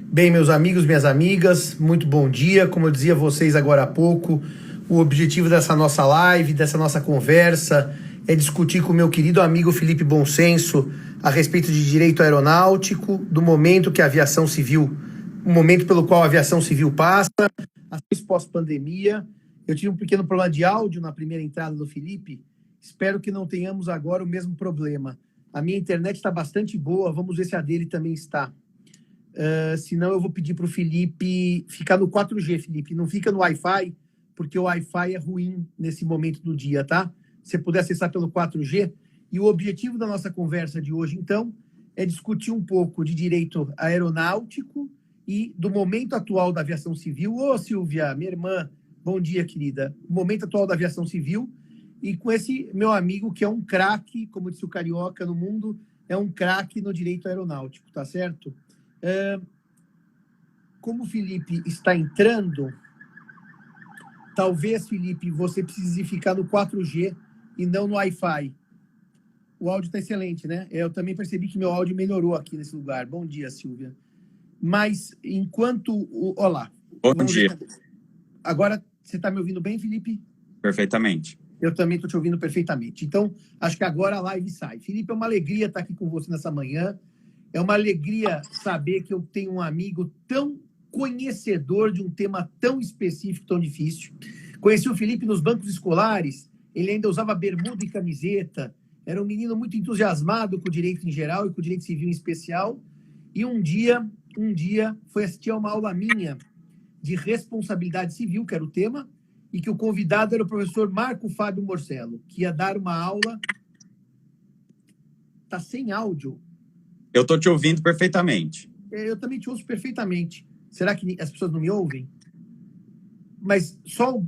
Bem, meus amigos, minhas amigas, muito bom dia. Como eu dizia a vocês agora há pouco, o objetivo dessa nossa live, dessa nossa conversa, é discutir com o meu querido amigo Felipe Bonsenso a respeito de direito aeronáutico, do momento que a aviação civil, o momento pelo qual a aviação civil passa, as pós-pandemia. Eu tive um pequeno problema de áudio na primeira entrada do Felipe. Espero que não tenhamos agora o mesmo problema. A minha internet está bastante boa, vamos ver se a dele também está. Senão eu vou pedir para o Felipe ficar no 4G, Felipe. Não fica no Wi-Fi, porque o Wi-Fi é ruim nesse momento do dia, tá? Se você puder acessar pelo 4G. E o objetivo da nossa conversa de hoje, então, é discutir um pouco de direito aeronáutico e do momento atual da aviação civil. Ô, Silvia, minha irmã, bom dia, querida. O momento atual da aviação civil e com esse meu amigo que é um craque, como disse o Carioca no mundo, é um craque no direito aeronáutico, tá certo? Como o Felipe está entrando, talvez, Felipe, você precise ficar no 4G e não no Wi-Fi. O áudio está excelente, né? Eu também percebi que meu áudio melhorou aqui nesse lugar. Bom dia, Silvia. Mas enquanto... Olá. Bom dia. Agora, você está me ouvindo bem, Felipe? Perfeitamente. Eu também estou te ouvindo perfeitamente. Então, acho que agora a live sai. Felipe, é uma alegria estar aqui com você nessa manhã. É uma alegria saber que eu tenho um amigo tão conhecedor de um tema tão específico, tão difícil. Conheci o Felipe nos bancos escolares, ele ainda usava bermuda e camiseta, era um menino muito entusiasmado com o direito em geral e com o direito civil em especial, e um dia foi assistir a uma aula minha de responsabilidade civil, que era o tema, e que o convidado era o professor Marco Fábio Morcello, que ia dar uma aula... Está sem áudio. Eu estou te ouvindo perfeitamente. Eu também te ouço perfeitamente. Será que as pessoas não me ouvem? Mas só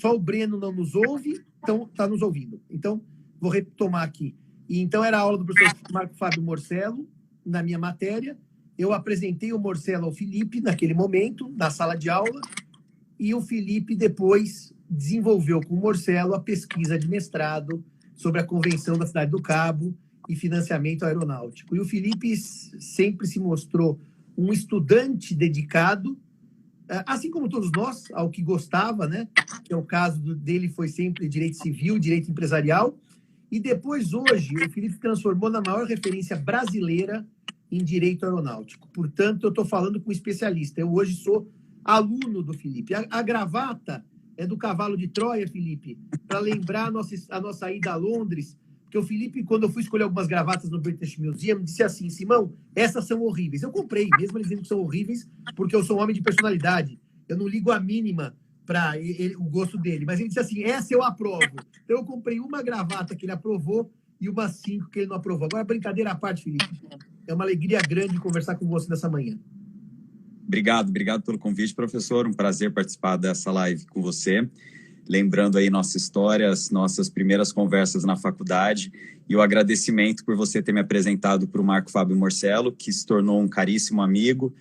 o Breno não nos ouve, então está nos ouvindo. Então, vou retomar aqui. E então era a aula do professor Marco Fábio Morcello, na minha matéria. Eu apresentei o Morcello ao Felipe naquele momento, na sala de aula, e o Felipe depois desenvolveu com o Morcello a pesquisa de mestrado sobre a Convenção da Cidade do Cabo e financiamento aeronáutico. E o Felipe sempre se mostrou um estudante dedicado, assim como todos nós, ao que gostava, né? Que é o caso dele, foi sempre direito civil, direito empresarial. E depois, hoje, o Felipe se transformou na maior referência brasileira em direito aeronáutico. Portanto, eu estou falando com um especialista. Eu hoje sou aluno do Felipe. A gravata é do cavalo de Troia, Felipe, para lembrar a nossa ida a Londres. Porque o Felipe, quando eu fui escolher algumas gravatas no British Museum, disse assim: Simão, essas são horríveis. Eu comprei, mesmo eles dizendo que são horríveis, porque eu sou um homem de personalidade. Eu não ligo a mínima para o gosto dele. Mas ele disse assim: essa eu aprovo. Então eu comprei uma gravata que ele aprovou e umas 5 que ele não aprovou. Agora, brincadeira à parte, Felipe. É uma alegria grande conversar com você nessa manhã. Obrigado pelo convite, professor. Um prazer participar dessa live com você. Lembrando aí nossa história, as nossas primeiras conversas na faculdade e o agradecimento por você ter me apresentado para o Marco Fábio Morcello, que se tornou um caríssimo amigo,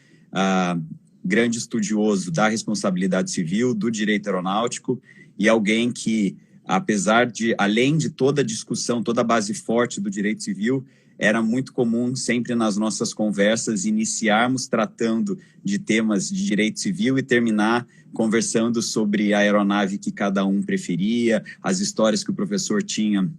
grande estudioso da responsabilidade civil, do direito aeronáutico e alguém que, além de toda a discussão, toda a base forte do direito civil, era muito comum sempre nas nossas conversas iniciarmos tratando de temas de direito civil e terminar conversando sobre a aeronave que cada um preferia, as histórias que o professor tinha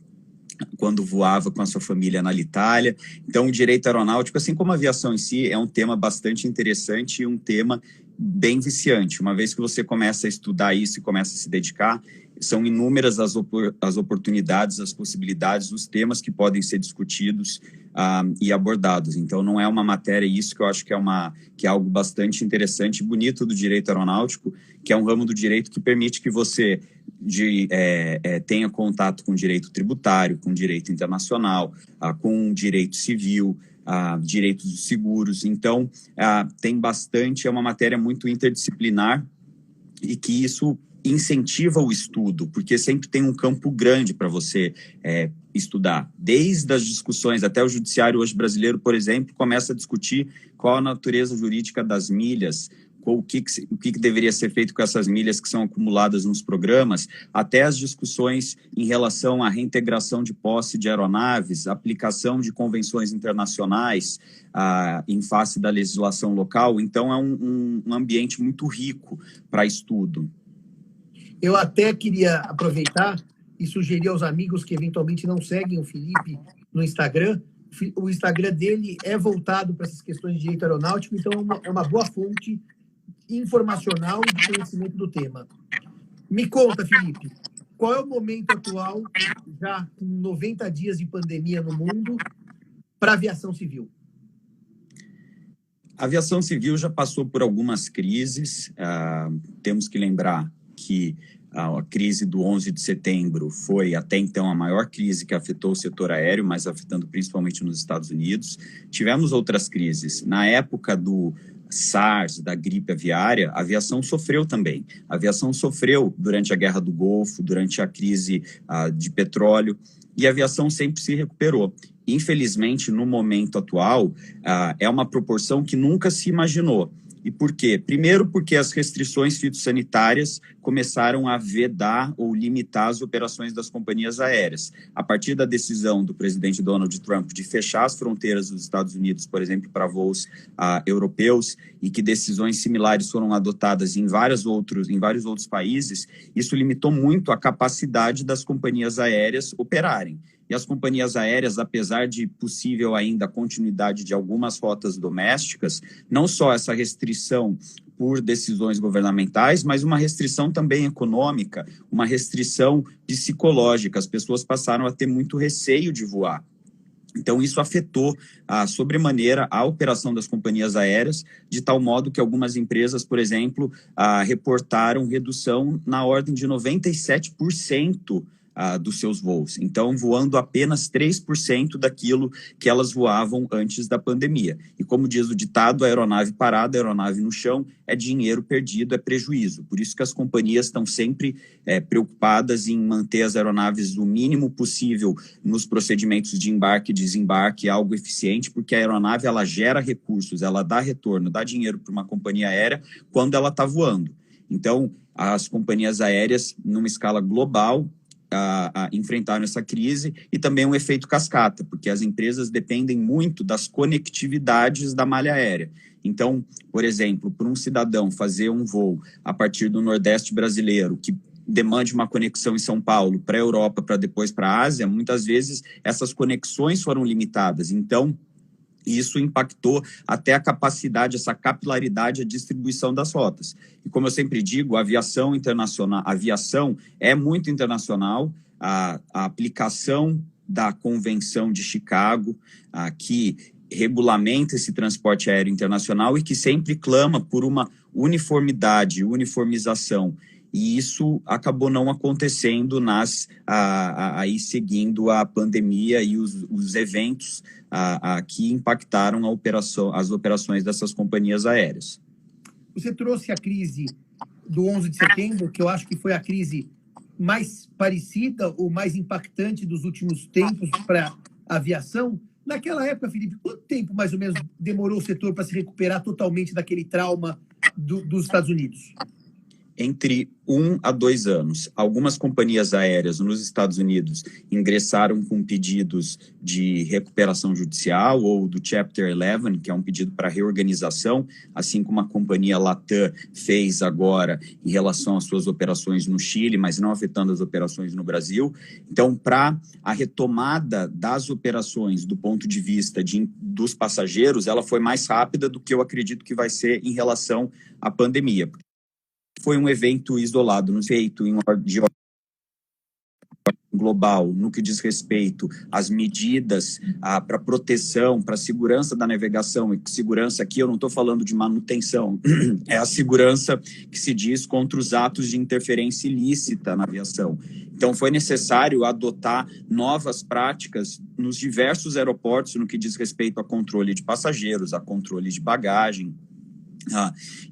quando voava com a sua família na Alitalia. Então, o direito aeronáutico, assim como a aviação em si, é um tema bastante interessante e um tema bem viciante. Uma vez que você começa a estudar isso e começa a se dedicar, são inúmeras as oportunidades, as possibilidades, os temas que podem ser discutidos e abordados. Então, não é uma matéria, isso que eu acho que é algo bastante interessante e bonito do direito aeronáutico, que é um ramo do direito que permite que você tenha contato com direito tributário, com direito internacional, com direito civil, direitos dos seguros. Então, tem bastante, é uma matéria muito interdisciplinar e que isso incentiva o estudo, porque sempre tem um campo grande para você estudar. Desde as discussões, até o judiciário hoje brasileiro, por exemplo, começa a discutir qual a natureza jurídica das milhas, o que deveria ser feito com essas milhas que são acumuladas nos programas, até as discussões em relação à reintegração de posse de aeronaves, aplicação de convenções internacionais em face da legislação local. Então, é um ambiente muito rico para estudo. Eu até queria aproveitar e sugerir aos amigos que eventualmente não seguem o Felipe no Instagram. O Instagram dele é voltado para essas questões de direito aeronáutico, então é uma boa fonte informacional e de conhecimento do tema. Me conta, Felipe, qual é o momento atual, já com 90 dias de pandemia no mundo, para a aviação civil? A aviação civil já passou por algumas crises. Temos que lembrar que a crise do 11 de setembro foi, até então, a maior crise que afetou o setor aéreo, mas afetando principalmente nos Estados Unidos. Tivemos outras crises. Na época do SARS, da gripe aviária, a aviação sofreu também. A aviação sofreu durante a Guerra do Golfo, durante a crise de petróleo, e a aviação sempre se recuperou. Infelizmente, no momento atual, é uma proporção que nunca se imaginou. E por quê? Primeiro, porque as restrições fitossanitárias começaram a vedar ou limitar as operações das companhias aéreas. A partir da decisão do presidente Donald Trump de fechar as fronteiras dos Estados Unidos, por exemplo, para voos europeus, e que decisões similares foram adotadas em vários outros países, isso limitou muito a capacidade das companhias aéreas operarem. E as companhias aéreas, apesar de possível ainda a continuidade de algumas rotas domésticas, não só essa restrição por decisões governamentais, mas uma restrição também econômica, uma restrição psicológica. As pessoas passaram a ter muito receio de voar. Então, isso afetou sobremaneira a operação das companhias aéreas, de tal modo que algumas empresas, por exemplo, reportaram redução na ordem de 97%. Dos seus voos. Então, voando apenas 3% daquilo que elas voavam antes da pandemia. E como diz o ditado, a aeronave parada, a aeronave no chão, é dinheiro perdido, é prejuízo. Por isso que as companhias estão sempre preocupadas em manter as aeronaves o mínimo possível nos procedimentos de embarque e desembarque, algo eficiente, porque a aeronave ela gera recursos, ela dá retorno, dá dinheiro para uma companhia aérea quando ela está voando. Então, as companhias aéreas, numa escala global, enfrentaram essa crise, e também um efeito cascata, porque as empresas dependem muito das conectividades da malha aérea. Então, por exemplo, para um cidadão fazer um voo a partir do Nordeste brasileiro, que demande uma conexão em São Paulo para a Europa, para depois para a Ásia, muitas vezes essas conexões foram limitadas. Então, isso impactou até a capacidade, essa capilaridade, a distribuição das rotas. E como eu sempre digo, a aviação internacional, a aviação é muito internacional. A aplicação da Convenção de Chicago, que regulamenta esse transporte aéreo internacional e que sempre clama por uma uniformidade, uniformização. E isso acabou não acontecendo aí seguindo a pandemia e os eventos que impactaram as operações dessas companhias aéreas. Você trouxe a crise do 11 de setembro, que eu acho que foi a crise mais parecida ou mais impactante dos últimos tempos para a aviação. Naquela época, Felipe, quanto tempo mais ou menos demorou o setor para se recuperar totalmente daquele trauma dos Estados Unidos? Entre 1 a 2 anos. Algumas companhias aéreas nos Estados Unidos ingressaram com pedidos de recuperação judicial ou do Chapter 11, que é um pedido para reorganização, assim como a companhia Latam fez agora em relação às suas operações no Chile, mas não afetando as operações no Brasil. Então, para a retomada das operações do ponto de vista dos passageiros, ela foi mais rápida do que eu acredito que vai ser em relação à pandemia. Foi um evento isolado, não feito em ordem global, no que diz respeito às medidas para proteção, para segurança da navegação. E segurança aqui eu não estou falando de manutenção, é a segurança que se diz contra os atos de interferência ilícita na aviação. Então foi necessário adotar novas práticas nos diversos aeroportos no que diz respeito a controle de passageiros, a controle de bagagem.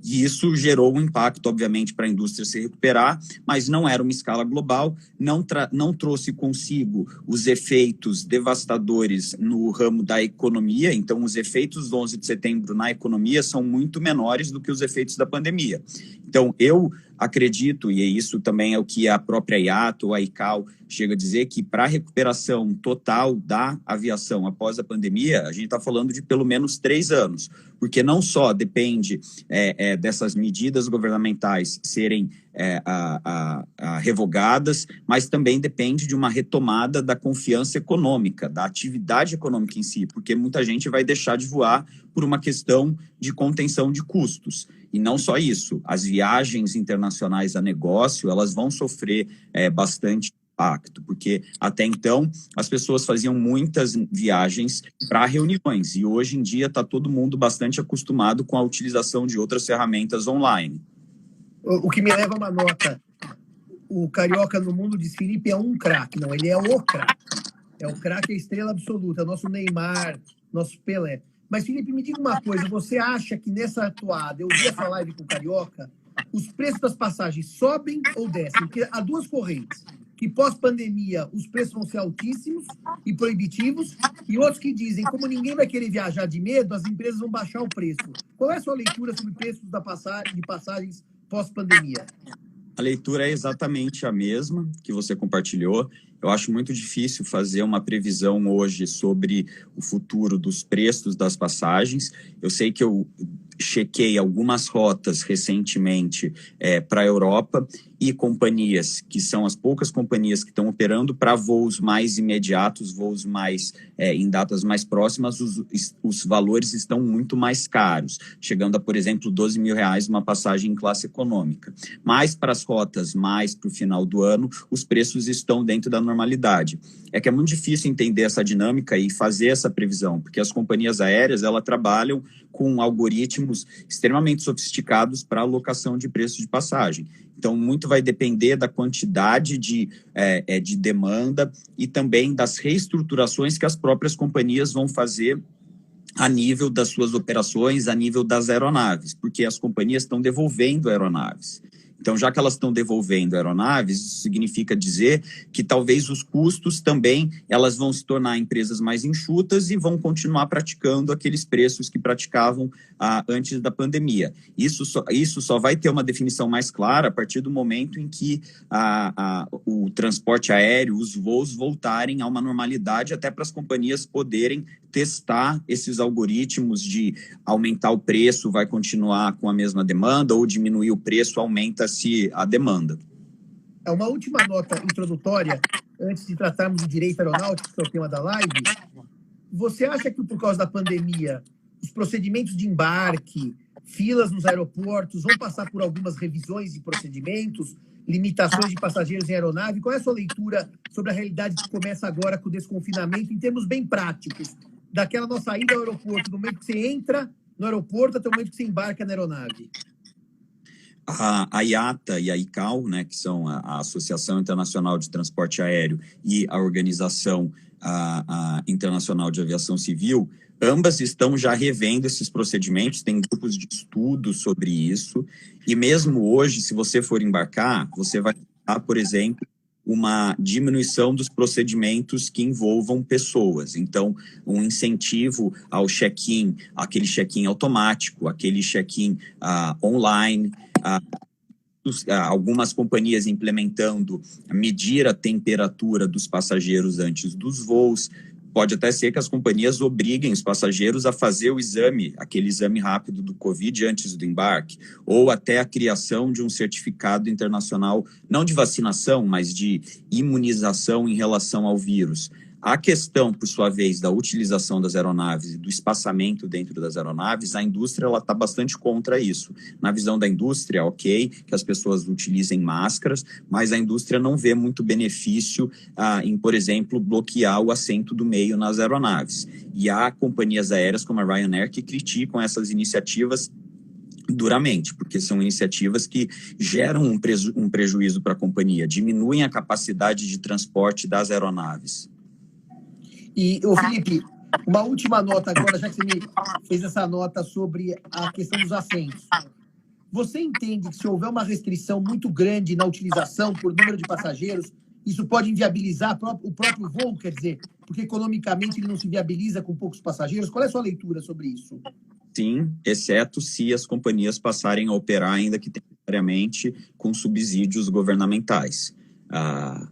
E isso gerou um impacto, obviamente, para a indústria se recuperar, mas não era uma escala global, não trouxe consigo os efeitos devastadores no ramo da economia. Então, os efeitos do 11 de setembro na economia são muito menores do que os efeitos da pandemia. Então, eu acredito, e isso também é o que a própria IATA, a ICAO, chega a dizer, que para a recuperação total da aviação após a pandemia, a gente está falando de pelo menos 3 anos, porque não só depende dessas medidas governamentais serem revogadas, mas também depende de uma retomada da confiança econômica, da atividade econômica em si, porque muita gente vai deixar de voar por uma questão de contenção de custos. E não só isso, as viagens internacionais a negócio, elas vão sofrer bastante impacto, porque até então as pessoas faziam muitas viagens para reuniões e hoje em dia está todo mundo bastante acostumado com a utilização de outras ferramentas online. O que me leva a uma nota, o Carioca no mundo diz Felipe é um craque, não, ele é o craque. É o craque, a estrela absoluta, nosso Neymar, nosso Pelé. Mas, Felipe, me diga uma coisa, você acha que nessa atuada, eu vi essa live com o Carioca, os preços das passagens sobem ou descem? Porque há duas correntes, que pós-pandemia os preços vão ser altíssimos e proibitivos, e outros que dizem, como ninguém vai querer viajar de medo, as empresas vão baixar o preço. Qual é a sua leitura sobre preços de passagens pós-pandemia? A leitura é exatamente a mesma que você compartilhou. Eu acho muito difícil fazer uma previsão hoje sobre o futuro dos preços das passagens. Eu sei que eu chequei algumas rotas recentemente para a Europa e companhias, que são as poucas companhias que estão operando para voos mais imediatos, voos mais em datas mais próximas, os valores estão muito mais caros, chegando a, por exemplo, R$12 mil uma passagem em classe econômica. Mas para as rotas mais para o final do ano, os preços estão dentro da normalidade. É que é muito difícil entender essa dinâmica e fazer essa previsão, porque as companhias aéreas, elas trabalham com algoritmos extremamente sofisticados para alocação de preço de passagem. Então, muito vai depender da quantidade de demanda e também das reestruturações que as próprias companhias vão fazer a nível das suas operações, a nível das aeronaves, porque as companhias estão devolvendo aeronaves. Então, já que elas estão devolvendo aeronaves, isso significa dizer que talvez os custos também, elas vão se tornar empresas mais enxutas e vão continuar praticando aqueles preços que praticavam antes da pandemia. Isso só vai ter uma definição mais clara a partir do momento em que o transporte aéreo, os voos voltarem a uma normalidade, até para as companhias poderem testar esses algoritmos de aumentar o preço, vai continuar com a mesma demanda, ou diminuir o preço, aumenta-se a demanda. Uma última nota introdutória, antes de tratarmos do direito aeronáutico, que é o tema da live. Você acha que, por causa da pandemia, os procedimentos de embarque, filas nos aeroportos, vão passar por algumas revisões de procedimentos, limitações de passageiros em aeronave? Qual é a sua leitura sobre a realidade que começa agora com o desconfinamento, em termos bem práticos, daquela nossa ida ao aeroporto, do momento que você entra no aeroporto até o momento que você embarca na aeronave? A IATA e a ICAO, né, que são a Associação Internacional de Transporte Aéreo e a Organização Internacional de Aviação Civil, ambas estão já revendo esses procedimentos, tem grupos de estudo sobre isso, e mesmo hoje, se você for embarcar, você vai ter, por exemplo, uma diminuição dos procedimentos que envolvam pessoas. Então, um incentivo ao check-in, aquele check-in automático, aquele check-in online, algumas companhias implementando medir a temperatura dos passageiros antes dos voos. Pode até ser que as companhias obriguem os passageiros a fazer o exame, aquele exame rápido do Covid antes do embarque, ou até a criação de um certificado internacional, não de vacinação, mas de imunização em relação ao vírus. A questão, por sua vez, da utilização das aeronaves e do espaçamento dentro das aeronaves, a indústria está bastante contra isso. Na visão da indústria, ok, que as pessoas utilizem máscaras, mas a indústria não vê muito benefício em, por exemplo, bloquear o assento do meio nas aeronaves. E há companhias aéreas como a Ryanair que criticam essas iniciativas duramente, porque são iniciativas que geram um prejuízo para a companhia, diminuem a capacidade de transporte das aeronaves. E, Felipe, Uma última nota agora, já que você me fez essa nota sobre a questão dos assentos. Você entende que se houver uma restrição muito grande na utilização por número de passageiros, isso pode inviabilizar o próprio voo, quer dizer, porque economicamente ele não se viabiliza com poucos passageiros? Qual é a sua leitura sobre isso? Sim, exceto se as companhias passarem a operar, ainda que temporariamente, com subsídios governamentais.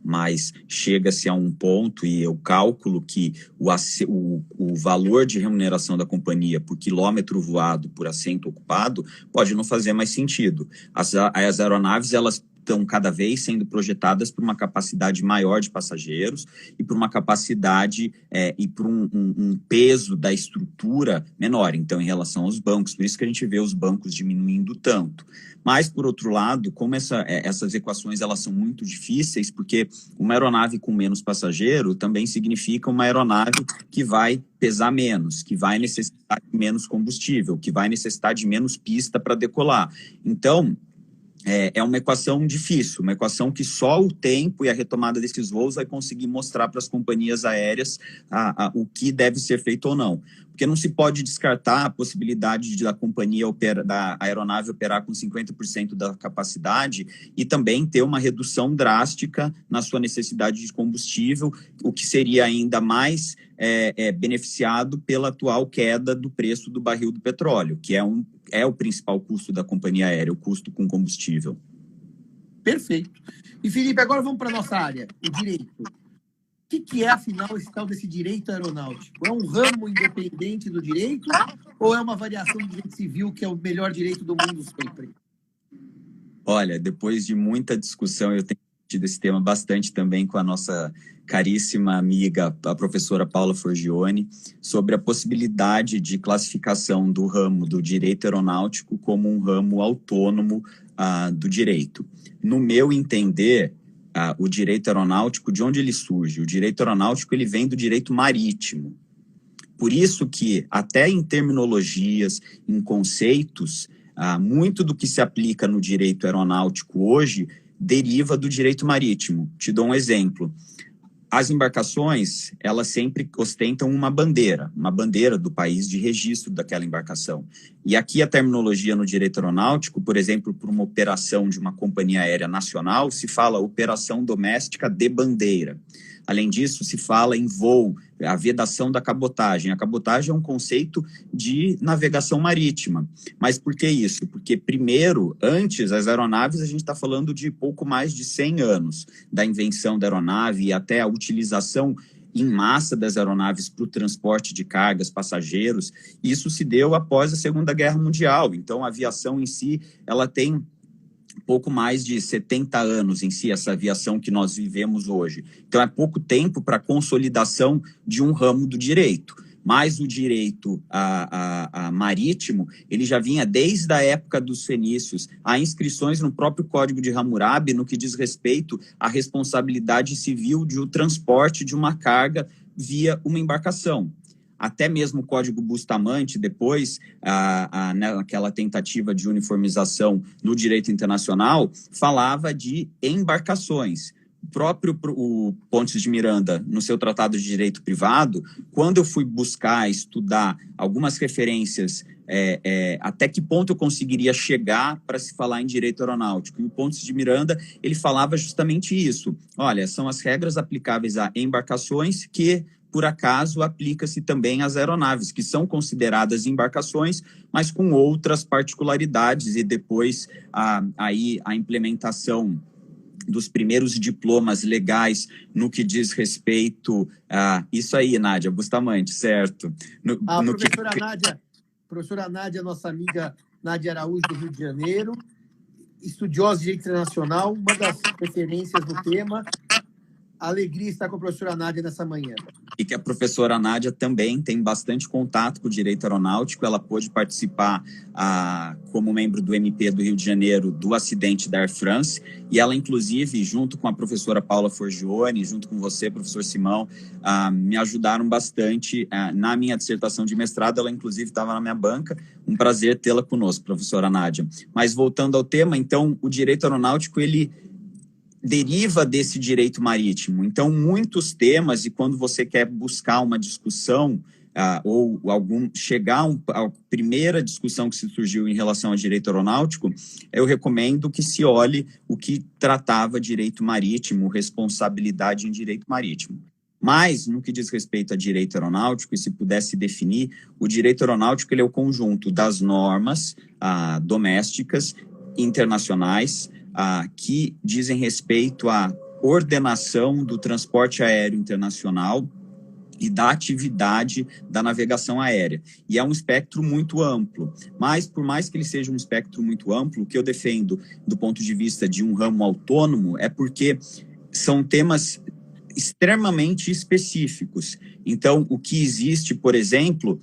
Mas chega-se a um ponto, e eu calculo que o valor de remuneração da companhia por quilômetro voado, por assento ocupado, pode não fazer mais sentido. As aeronaves, elas estão cada vez sendo projetadas por uma capacidade maior de passageiros e por uma capacidade e por um peso da estrutura menor, então, em relação aos bancos. Por isso que a gente vê os bancos diminuindo tanto. Mas, por outro lado, como essas equações elas são muito difíceis, porque uma aeronave com menos passageiro também significa uma aeronave que vai pesar menos, que vai necessitar de menos combustível, que vai necessitar de menos pista para decolar. Então, é uma equação difícil, uma equação que só o tempo e a retomada desses voos vai conseguir mostrar para as companhias aéreas o que deve ser feito ou não. Porque não se pode descartar a possibilidade da companhia da aeronave operar com 50% da capacidade e também ter uma redução drástica na sua necessidade de combustível, o que seria ainda mais beneficiado pela atual queda do preço do barril do petróleo, que é o principal custo da companhia aérea, o custo com combustível. Perfeito. E, Felipe, agora vamos para a nossa área, o direito. O que é, afinal, esse tal desse direito aeronáutico? É um ramo independente do direito ou é uma variação do direito civil, que é o melhor direito do mundo sempre? Olha, depois de muita discussão, eu tenho discutido esse tema bastante também com a nossa caríssima amiga, a professora Paula Forgione, sobre a possibilidade de classificação do ramo do direito aeronáutico como um ramo autônomo do direito. No meu entender, o direito aeronáutico, de onde ele surge? O direito aeronáutico ele vem do direito marítimo. Por isso que, até em terminologias, em conceitos, muito do que se aplica no direito aeronáutico hoje deriva do direito marítimo. Te dou um exemplo. As embarcações, elas sempre ostentam uma bandeira do país de registro daquela embarcação. E aqui a terminologia no direito aeronáutico, por exemplo, por uma operação de uma companhia aérea nacional, se fala operação doméstica de bandeira. Além disso, se fala em voo, a vedação da cabotagem. A cabotagem é um conceito de navegação marítima. Mas por que isso? Porque, primeiro, antes, as aeronaves, a gente está falando de pouco mais de 100 anos da invenção da aeronave e até a utilização em massa das aeronaves para o transporte de cargas, passageiros. Isso se deu após a Segunda Guerra Mundial. Então, a aviação em si, ela tem pouco mais de 70 anos em si, essa aviação que nós vivemos hoje. Então, é pouco tempo para a consolidação de um ramo do direito. Mas o direito marítimo, ele já vinha desde a época dos fenícios. Há inscrições no próprio Código de Hammurabi no que diz respeito à responsabilidade civil de o transporte de uma carga via uma embarcação. Até mesmo o Código Bustamante, depois, naquela tentativa de uniformização no direito internacional, falava de embarcações. O Pontes de Miranda, no seu Tratado de Direito Privado, quando eu fui buscar, estudar algumas referências, até que ponto eu conseguiria chegar para se falar em direito aeronáutico. E o Pontes de Miranda, ele falava justamente isso. Olha, são as regras aplicáveis a embarcações que, por acaso, aplica-se também às aeronaves, que são consideradas embarcações, mas com outras particularidades, e depois aí a implementação dos primeiros diplomas legais no que diz respeito a isso aí, Nádia Bustamante, certo? Professora Nádia, nossa amiga Nádia Araújo, do Rio de Janeiro, estudiosa de direito internacional, uma das referências do tema. Alegria estar com a professora Nádia nessa manhã. E que a professora Nádia também tem bastante contato com o direito aeronáutico. Ela pôde participar como membro do MP do Rio de Janeiro do acidente da Air France, e ela, inclusive, junto com a professora Paula Forgione, junto com você, professor Simão, me ajudaram bastante na minha dissertação de mestrado. Ela, inclusive, estava na minha banca. Um prazer tê-la conosco, professora Nádia. Mas, voltando ao tema, então, o direito aeronáutico, ele deriva desse direito marítimo. Então, muitos temas, e quando você quer buscar uma discussão ou chegar à primeira discussão que se surgiu em relação ao direito aeronáutico, eu recomendo que se olhe o que tratava direito marítimo, responsabilidade em direito marítimo. Mas, no que diz respeito a direito aeronáutico, e se pudesse definir, o direito aeronáutico ele é o conjunto das normas domésticas, internacionais, que dizem respeito à ordenação do transporte aéreo internacional e da atividade da navegação aérea. E é um espectro muito amplo, mas por mais que ele seja um espectro muito amplo, o que eu defendo do ponto de vista de um ramo autônomo é porque são temas extremamente específicos. Então, o que existe, por exemplo,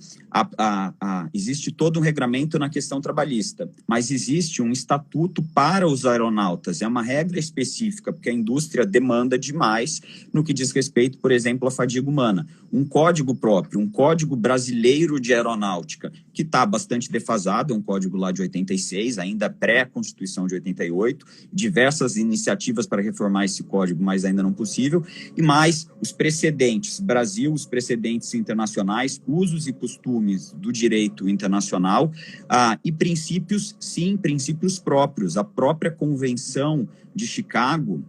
existe todo um regramento na questão trabalhista, mas existe um estatuto para os aeronautas, é uma regra específica, porque a indústria demanda demais no que diz respeito, por exemplo, à fadiga humana. Um código próprio, um código brasileiro de aeronáutica, que está bastante defasado, é um código lá de 86, ainda pré-Constituição de 88, diversas iniciativas para reformar esse código, mas ainda não possível, e mais os precedentes, Brasil, os precedentes internacionais, usos e costumes do direito internacional e princípios, sim, princípios próprios. A própria Convenção de Chicago,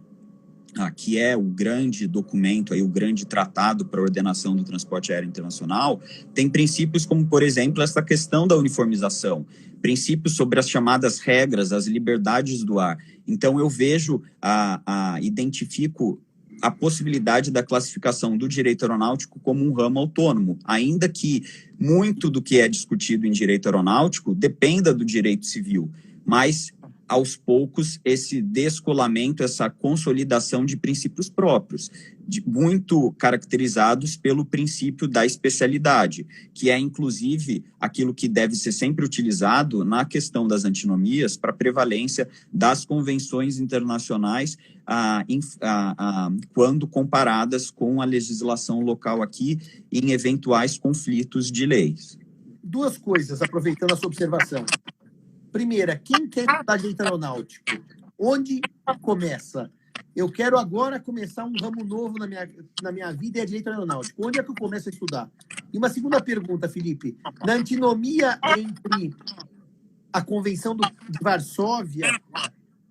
que é o grande documento, o grande tratado para a ordenação do transporte aéreo internacional, tem princípios como, por exemplo, essa questão da uniformização, princípios sobre as chamadas regras, as liberdades do ar. Então, eu vejo, identifico a possibilidade da classificação do direito aeronáutico como um ramo autônomo, ainda que muito do que é discutido em direito aeronáutico dependa do direito civil, mas aos poucos esse descolamento, essa consolidação de princípios próprios, muito caracterizados pelo princípio da especialidade, que é inclusive aquilo que deve ser sempre utilizado na questão das antinomias para prevalência das convenções internacionais quando comparadas com a legislação local aqui em eventuais conflitos de leis. Duas coisas, aproveitando a sua observação. Primeira, quem quer estudar direito aeronáutico? Onde começa? Eu quero agora começar um ramo novo na minha vida e é direito aeronáutico. Onde é que eu começo a estudar? E uma segunda pergunta, Felipe. Na antinomia entre a Convenção de Varsóvia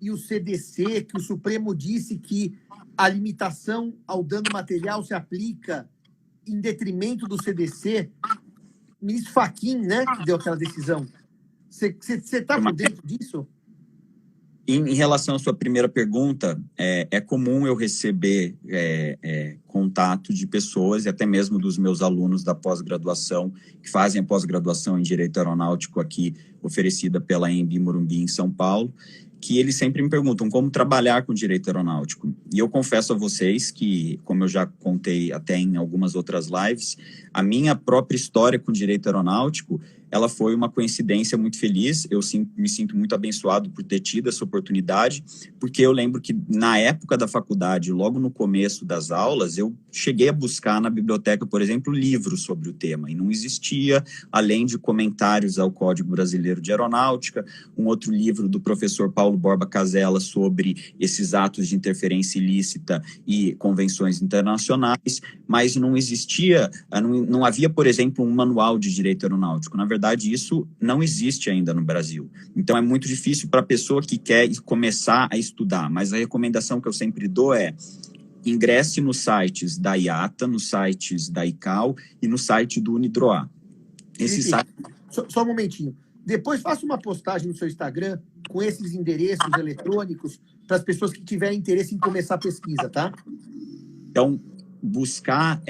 e o CDC, que o Supremo disse que a limitação ao dano material se aplica em detrimento do CDC, o ministro Fachin, né, que deu aquela decisão. Você está por dentro disso? Em relação à sua primeira pergunta, é comum eu receber contato de pessoas, e até mesmo dos meus alunos da pós-graduação, que fazem a pós-graduação em Direito Aeronáutico aqui, oferecida pela EMB Morumbi, em São Paulo, que eles sempre me perguntam como trabalhar com direito aeronáutico. E eu confesso a vocês que, como eu já contei até em algumas outras lives, a minha própria história com direito aeronáutico, ela foi uma coincidência muito feliz. Eu me sinto muito abençoado por ter tido essa oportunidade, porque eu lembro que na época da faculdade, logo no começo das aulas, eu cheguei a buscar na biblioteca, por exemplo, livros sobre o tema, e não existia, além de comentários ao Código Brasileiro de Aeronáutica, um outro livro do professor Paulo Borba Casella sobre esses atos de interferência ilícita e convenções internacionais, mas não existia, não havia, por exemplo, um manual de direito aeronáutico. Na verdade, isso não existe ainda no Brasil. Então, é muito difícil para a pessoa que quer começar a estudar, mas a recomendação que eu sempre dou é ingresse nos sites da IATA, nos sites da ICAO e no site do Unidroa. Só um momentinho. Depois faça uma postagem no seu Instagram com esses endereços eletrônicos para as pessoas que tiverem interesse em começar a pesquisa, tá? Então, buscar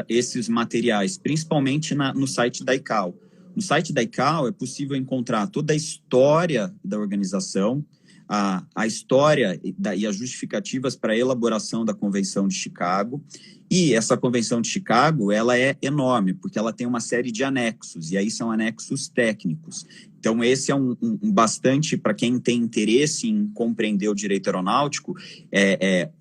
esses materiais, principalmente no site da ICAO. No site da ICAO é possível encontrar toda a história da organização, a história e as justificativas para a elaboração da Convenção de Chicago. E essa Convenção de Chicago, ela é enorme, porque ela tem uma série de anexos, e aí são anexos técnicos. Então, esse é bastante, para quem tem interesse em compreender o direito aeronáutico,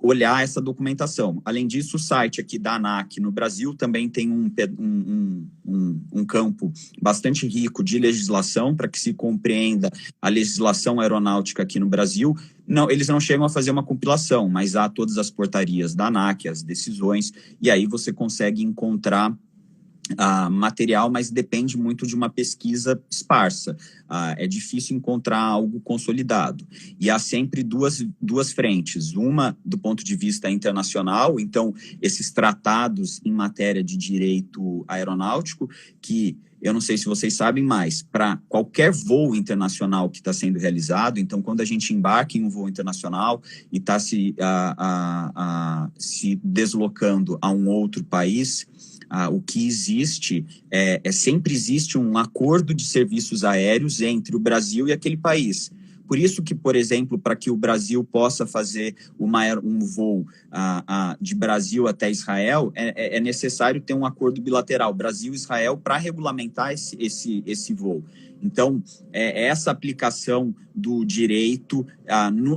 olhar essa documentação. Além disso, o site aqui da ANAC no Brasil também tem um campo bastante rico de legislação, para que se compreenda a legislação aeronáutica aqui no Brasil. Não, eles não chegam a fazer uma compilação, mas há todas as portarias da ANAC, as decisões, e aí você consegue encontrar material, mas depende muito de uma pesquisa esparsa. É difícil encontrar algo consolidado. E há sempre duas frentes. Uma, do ponto de vista internacional, então, esses tratados em matéria de direito aeronáutico, que eu não sei se vocês sabem, mas para qualquer voo internacional que está sendo realizado, então, quando a gente embarca em um voo internacional e está se deslocando a um outro país, o que existe sempre existe um acordo de serviços aéreos entre o Brasil e aquele país. Por isso que, por exemplo, para que o Brasil possa fazer um voo de Brasil até Israel, é necessário ter um acordo bilateral Brasil-Israel para regulamentar esse voo. Então, essa aplicação do direito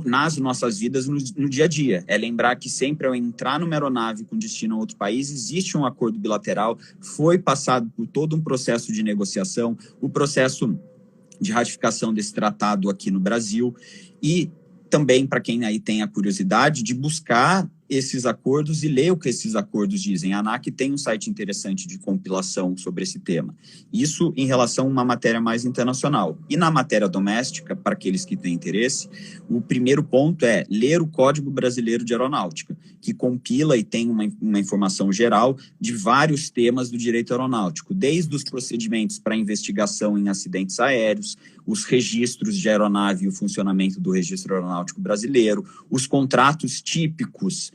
nas nossas vidas no dia a dia. É lembrar que sempre ao entrar numa aeronave com destino a outro país, existe um acordo bilateral, foi passado por todo um processo de negociação, o processo de ratificação desse tratado aqui no Brasil, e também, para quem aí tem a curiosidade, de buscar esses acordos e ler o que esses acordos dizem. A ANAC tem um site interessante de compilação sobre esse tema. Isso em relação a uma matéria mais internacional. E na matéria doméstica, para aqueles que têm interesse, o primeiro ponto é ler o Código Brasileiro de Aeronáutica, que compila e tem uma informação geral de vários temas do direito aeronáutico, desde os procedimentos para investigação em acidentes aéreos, os registros de aeronave e o funcionamento do registro aeronáutico brasileiro, os contratos típicos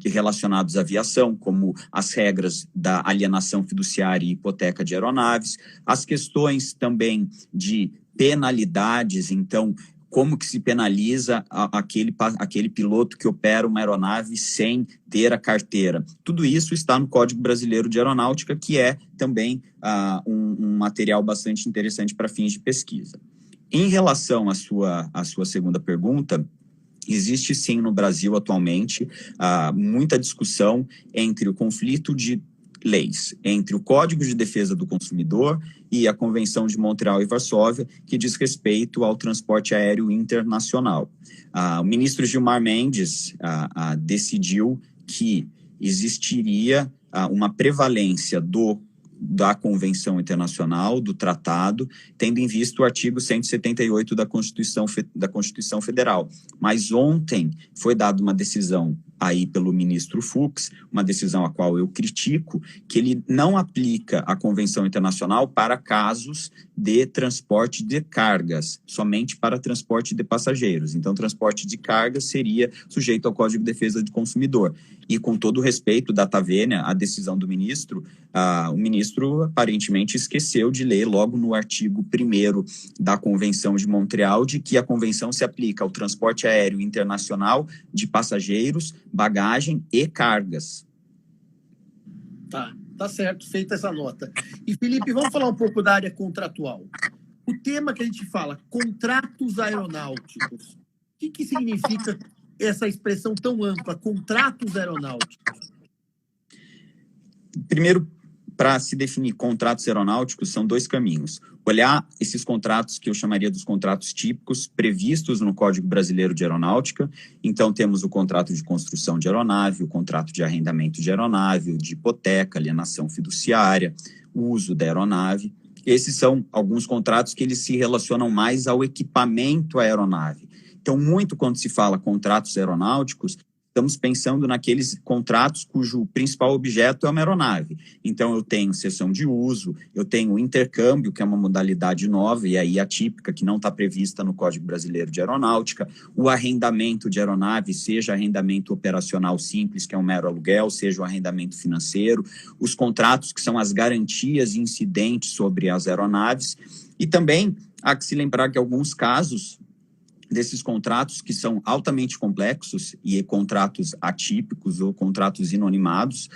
relacionados à aviação, como as regras da alienação fiduciária e hipoteca de aeronaves, as questões também de penalidades, então, como que se penaliza aquele piloto que opera uma aeronave sem ter a carteira. Tudo isso está no Código Brasileiro de Aeronáutica, que é também um material bastante interessante para fins de pesquisa. Em relação à sua segunda pergunta, existe sim no Brasil atualmente muita discussão entre o conflito de leis, entre o Código de Defesa do Consumidor e a Convenção de Montreal e Varsóvia, que diz respeito ao transporte aéreo internacional. O ministro Gilmar Mendes decidiu que existiria uma prevalência da Convenção Internacional, do Tratado, tendo em vista o artigo 178 da Constituição Federal. Mas ontem foi dada uma decisão aí pelo ministro Fux, uma decisão a qual eu critico, que ele não aplica a Convenção Internacional para casos de transporte de cargas, somente para transporte de passageiros. Então, transporte de cargas seria sujeito ao Código de Defesa do Consumidor. E com todo o respeito da Tavênia, a decisão do ministro, o ministro aparentemente esqueceu de ler logo no artigo 1º da Convenção de Montreal, de que a convenção se aplica ao transporte aéreo internacional de passageiros, bagagem e cargas. Tá certo, feita essa nota. E, Felipe, vamos falar um pouco da área contratual. O tema que a gente fala, contratos aeronáuticos, o que significa essa expressão tão ampla, contratos aeronáuticos? Primeiro, para se definir contratos aeronáuticos, são dois caminhos. Olhar esses contratos que eu chamaria dos contratos típicos previstos no Código Brasileiro de Aeronáutica. Então, temos o contrato de construção de aeronave, o contrato de arrendamento de aeronave, o de hipoteca, alienação fiduciária, o uso da aeronave. Esses são alguns contratos que eles se relacionam mais ao equipamento à aeronave. Então, muito quando se fala contratos aeronáuticos, estamos pensando naqueles contratos cujo principal objeto é uma aeronave. Então, eu tenho cessão de uso, eu tenho intercâmbio, que é uma modalidade nova e aí atípica, que não está prevista no Código Brasileiro de Aeronáutica, o arrendamento de aeronave, seja arrendamento operacional simples, que é um mero aluguel, seja o arrendamento financeiro, os contratos que são as garantias incidentes sobre as aeronaves, e também há que se lembrar que alguns casos desses contratos que são altamente complexos e contratos atípicos ou contratos inanimados,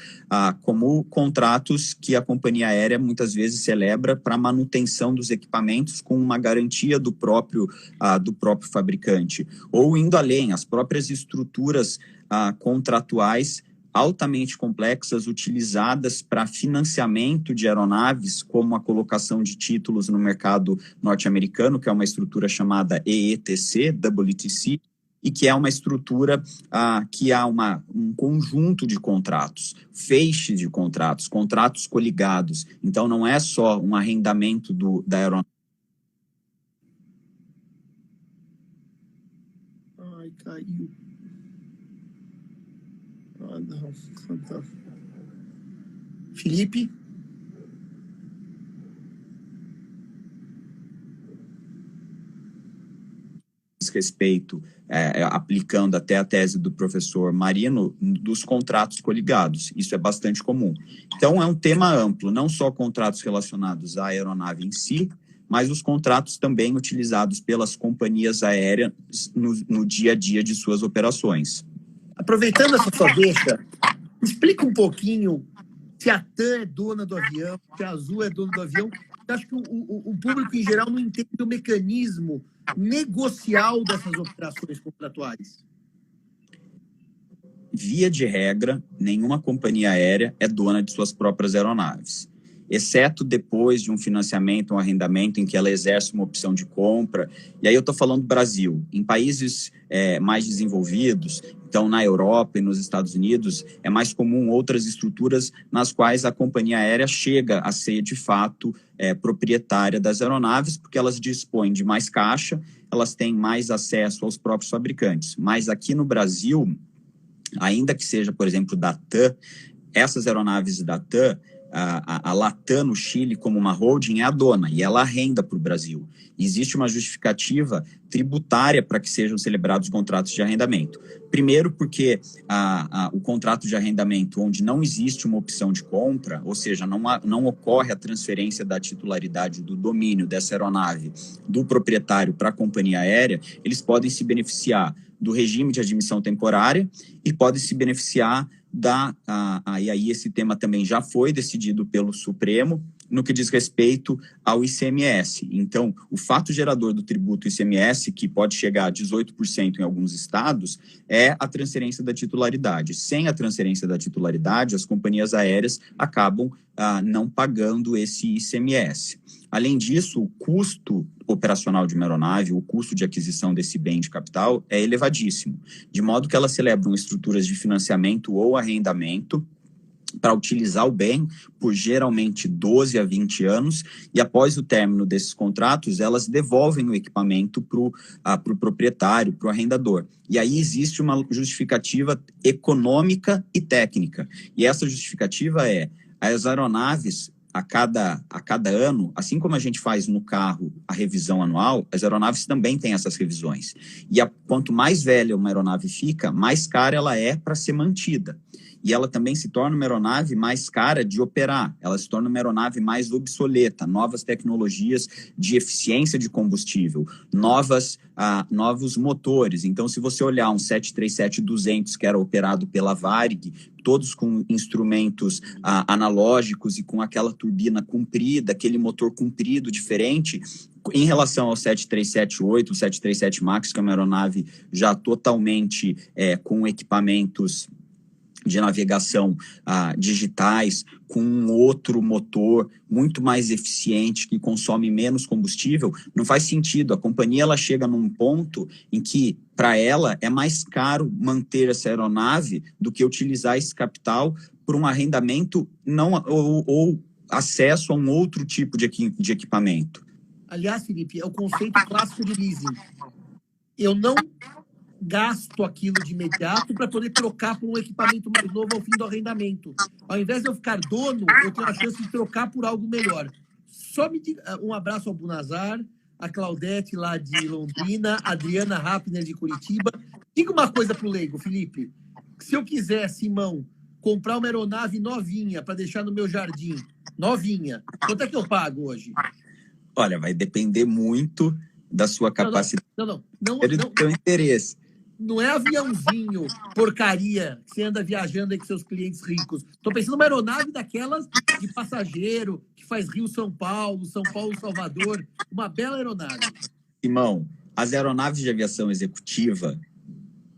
como contratos que a companhia aérea muitas vezes celebra para manutenção dos equipamentos com uma garantia do próprio fabricante, ou indo além, as próprias estruturas contratuais altamente complexas utilizadas para financiamento de aeronaves, como a colocação de títulos no mercado norte-americano, que é uma estrutura chamada EETC, WTC, e que é uma estrutura que há um conjunto de contratos, feixes de contratos, contratos coligados. Então, não é só um arrendamento da aeronave. Ai, caiu. Ah, não. Felipe? Respeito, aplicando até a tese do professor Marino, dos contratos coligados. Isso é bastante comum. Então, é um tema amplo, não só contratos relacionados à aeronave em si, mas os contratos também utilizados pelas companhias aéreas no dia a dia de suas operações. Aproveitando essa sua deixa, explica um pouquinho se a TAM é dona do avião, se a Azul é dona do avião. Eu acho que o público, em geral, não entende o mecanismo negocial dessas operações contratuais. Via de regra, nenhuma companhia aérea é dona de suas próprias aeronaves, exceto depois de um financiamento, um arrendamento em que ela exerce uma opção de compra. E aí eu estou falando do Brasil. Em países mais desenvolvidos, então na Europa e nos Estados Unidos, é mais comum outras estruturas nas quais a companhia aérea chega a ser, de fato, proprietária das aeronaves, porque elas dispõem de mais caixa, elas têm mais acesso aos próprios fabricantes. Mas aqui no Brasil, ainda que seja, por exemplo, da TAM, essas aeronaves da TAM, a Latam no Chile, como uma holding, é a dona e ela arrenda para o Brasil. Existe uma justificativa tributária para que sejam celebrados contratos de arrendamento. Primeiro, porque o contrato de arrendamento, onde não existe uma opção de compra, ou seja, não ocorre a transferência da titularidade do domínio dessa aeronave do proprietário para a companhia aérea, eles podem se beneficiar do regime de admissão temporária e podem se beneficiar e aí esse tema também já foi decidido pelo Supremo no que diz respeito ao ICMS. Então, o fato gerador do tributo ICMS, que pode chegar a 18% em alguns estados, é a transferência da titularidade. Sem a transferência da titularidade, as companhias aéreas acabam não pagando esse ICMS. Além disso, o custo operacional de uma aeronave, o custo de aquisição desse bem de capital é elevadíssimo, de modo que elas celebram estruturas de financiamento ou arrendamento para utilizar o bem por geralmente 12 a 20 anos, e após o término desses contratos, elas devolvem o equipamento para o proprietário, para o arrendador. E aí existe uma justificativa econômica e técnica. E essa justificativa é: as aeronaves, a cada ano, assim como a gente faz no carro a revisão anual, as aeronaves também têm essas revisões. E quanto mais velha uma aeronave fica, mais cara ela é para ser mantida. E ela também se torna uma aeronave mais cara de operar, ela se torna uma aeronave mais obsoleta, novas tecnologias de eficiência de combustível, novos motores. Então, se você olhar um 737-200 que era operado pela Varig, todos com instrumentos analógicos e com aquela turbina comprida, aquele motor comprido, diferente, em relação ao 737-8, o 737 MAX, que é uma aeronave já totalmente com equipamentos de navegação digitais, com um outro motor muito mais eficiente, que consome menos combustível, não faz sentido. A companhia ela chega num ponto em que, para ela, é mais caro manter essa aeronave do que utilizar esse capital por um arrendamento ou acesso a um outro tipo de equipamento. Aliás, Felipe, é o conceito clássico de leasing. Eu não gasto aquilo de imediato para poder trocar por um equipamento mais novo ao fim do arrendamento. Ao invés de eu ficar dono, eu tenho a chance de trocar por algo melhor. Só me diga, um abraço ao Bunazar, a Claudete lá de Londrina, a Adriana Rappner de Curitiba. Diga uma coisa para o leigo, Felipe. Se eu quiser, Simão, comprar uma aeronave novinha para deixar no meu jardim, novinha, quanto é que eu pago hoje? Olha, vai depender muito da sua capacidade e do seu interesse. Não é aviãozinho, porcaria, que você anda viajando aí com seus clientes ricos. Estou pensando numa aeronave daquelas de passageiro, que faz Rio-São Paulo, São Paulo-Salvador. Uma bela aeronave. Simão, as aeronaves de aviação executiva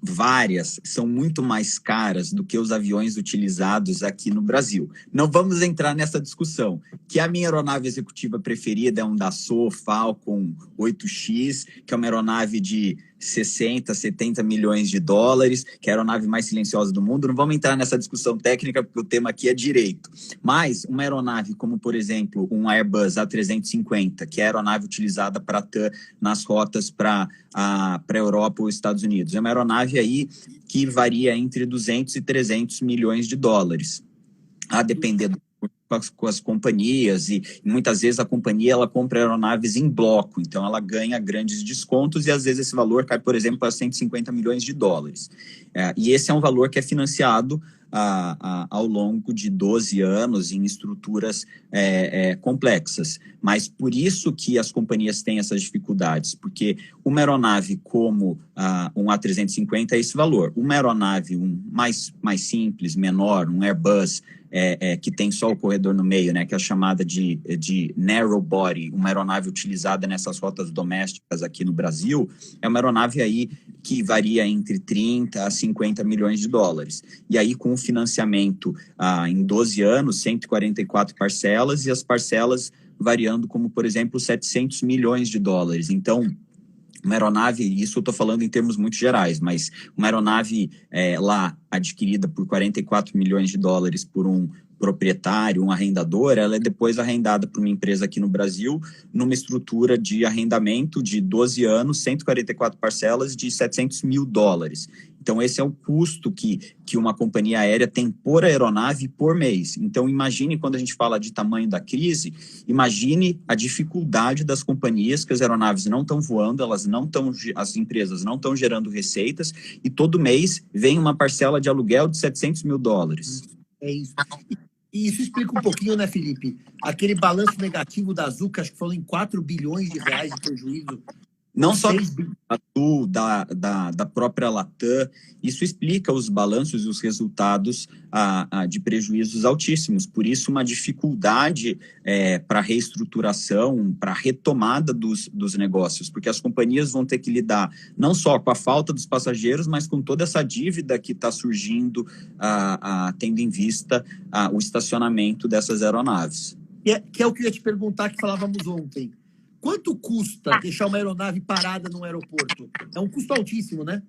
várias são muito mais caras do que os aviões utilizados aqui no Brasil. Não vamos entrar nessa discussão, que a minha aeronave executiva preferida é um Dassault Falcon 8X, que é uma aeronave de 60, 70 milhões de dólares, que é a aeronave mais silenciosa do mundo. Não vamos entrar nessa discussão técnica, porque o tema aqui é direito. Mas uma aeronave como, por exemplo, um Airbus A350, que é a aeronave utilizada para TAM nas rotas para a Europa ou Estados Unidos, é uma aeronave aí que varia entre 200 e 300 milhões de dólares, a depender com as companhias, e muitas vezes a companhia ela compra aeronaves em bloco, então ela ganha grandes descontos e às vezes esse valor cai, por exemplo, para 150 milhões de dólares. E esse é um valor que é financiado ao longo de 12 anos em estruturas complexas. Mas por isso que as companhias têm essas dificuldades, porque uma aeronave como um A350 é esse valor. Uma aeronave mais simples, menor, um Airbus, que tem só o corredor no meio, né, que é a chamada de narrow body, uma aeronave utilizada nessas rotas domésticas aqui no Brasil, é uma aeronave aí que varia entre 30 a 50 milhões de dólares. E aí com o financiamento em 12 anos, 144 parcelas, e as parcelas variando como, por exemplo, 700 milhões de dólares. Então, uma aeronave, isso eu estou falando em termos muito gerais, mas uma aeronave lá adquirida por 44 milhões de dólares por um proprietário, um arrendador, ela é depois arrendada por uma empresa aqui no Brasil, numa estrutura de arrendamento de 12 anos, 144 parcelas de 700 mil dólares. Então, esse é o custo que uma companhia aérea tem por aeronave por mês. Então, imagine quando a gente fala de tamanho da crise, imagine a dificuldade das companhias, que as aeronaves não estão voando, as empresas não estão gerando receitas, e todo mês vem uma parcela de aluguel de 700 mil dólares. É isso. E isso explica um pouquinho, né, Felipe? Aquele balanço negativo da Azul, que acho que falou em 4 bilhões de reais de prejuízo. Não só da própria Latam, isso explica os balanços e os resultados de prejuízos altíssimos. Por isso, uma dificuldade para reestruturação, para retomada dos negócios, porque as companhias vão ter que lidar não só com a falta dos passageiros, mas com toda essa dívida que está surgindo, tendo em vista o estacionamento dessas aeronaves. Que é o que eu ia te perguntar, que falávamos ontem. Quanto custa deixar uma aeronave parada num aeroporto? É um custo altíssimo, né?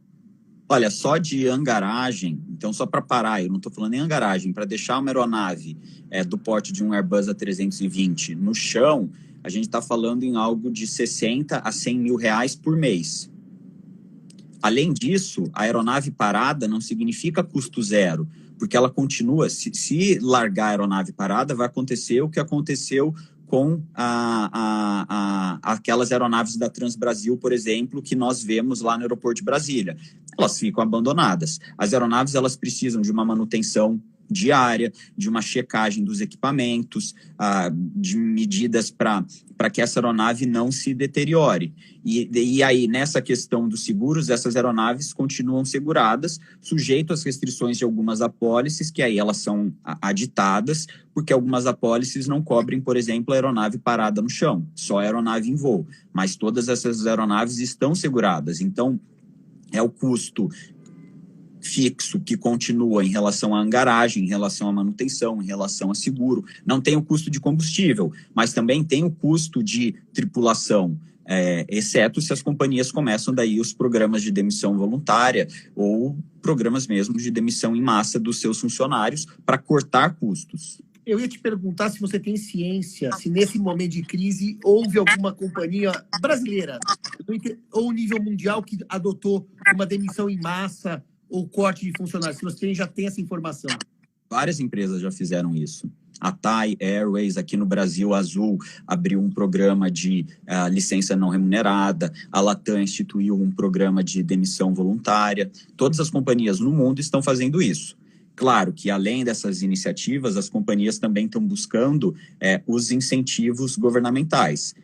Olha, só de hangaragem, então só para parar, eu não estou falando em hangaragem, para deixar uma aeronave do porte de um Airbus A320 no chão, a gente está falando em algo de 60 a 100 mil reais por mês. Além disso, a aeronave parada não significa custo zero, porque ela continua, se largar a aeronave parada, vai acontecer o que aconteceu com aquelas aeronaves da Transbrasil, por exemplo, que nós vemos lá no aeroporto de Brasília. Elas ficam abandonadas. As aeronaves elas precisam de uma manutenção diária, de uma checagem dos equipamentos, de medidas para que essa aeronave não se deteriore. E aí, nessa questão dos seguros, essas aeronaves continuam seguradas, sujeito às restrições de algumas apólices, que aí elas são aditadas, porque algumas apólices não cobrem, por exemplo, a aeronave parada no chão, só a aeronave em voo. Mas todas essas aeronaves estão seguradas. Então, é o custo fixo que continua em relação à hangaragem, em relação à manutenção, em relação a seguro. Não tem o custo de combustível, mas também tem o custo de tripulação, exceto se as companhias começam daí os programas de demissão voluntária ou programas mesmo de demissão em massa dos seus funcionários para cortar custos. Eu ia te perguntar se você tem ciência, se nesse momento de crise houve alguma companhia brasileira ou nível mundial que adotou uma demissão em massa ou corte de funcionários, se você já tem essa informação. Várias empresas já fizeram isso. A Thai Airways, aqui no Brasil, a Azul abriu um programa de licença não remunerada, a Latam instituiu um programa de demissão voluntária. Todas as companhias no mundo estão fazendo isso. Claro que, além dessas iniciativas, as companhias também estão buscando os incentivos governamentais.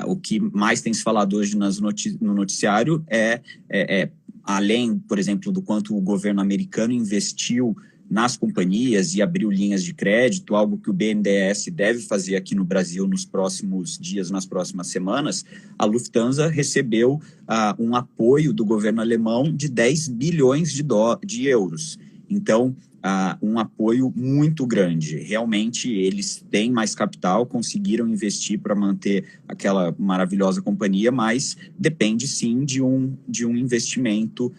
O que mais tem se falado hoje no noticiário além, por exemplo, do quanto o governo americano investiu nas companhias e abriu linhas de crédito, algo que o BNDES deve fazer aqui no Brasil nos próximos dias, nas próximas semanas. A Lufthansa recebeu um apoio do governo alemão de 10 bilhões de euros. Então, um apoio muito grande. Realmente, eles têm mais capital, conseguiram investir para manter aquela maravilhosa companhia, mas depende, sim, de um investimento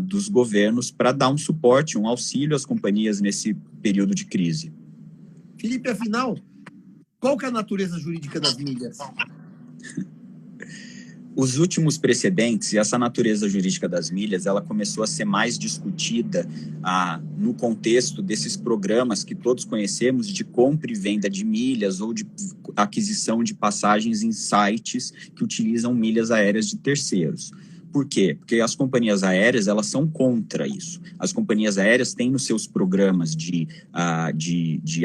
dos governos para dar um suporte, um auxílio às companhias nesse período de crise. Felipe, afinal, qual que é a natureza jurídica das milhas? Os últimos precedentes e essa natureza jurídica das milhas, ela começou a ser mais discutida no contexto desses programas que todos conhecemos de compra e venda de milhas ou de aquisição de passagens em sites que utilizam milhas aéreas de terceiros. Por quê? Porque as companhias aéreas, elas são contra isso. As companhias aéreas têm nos seus programas de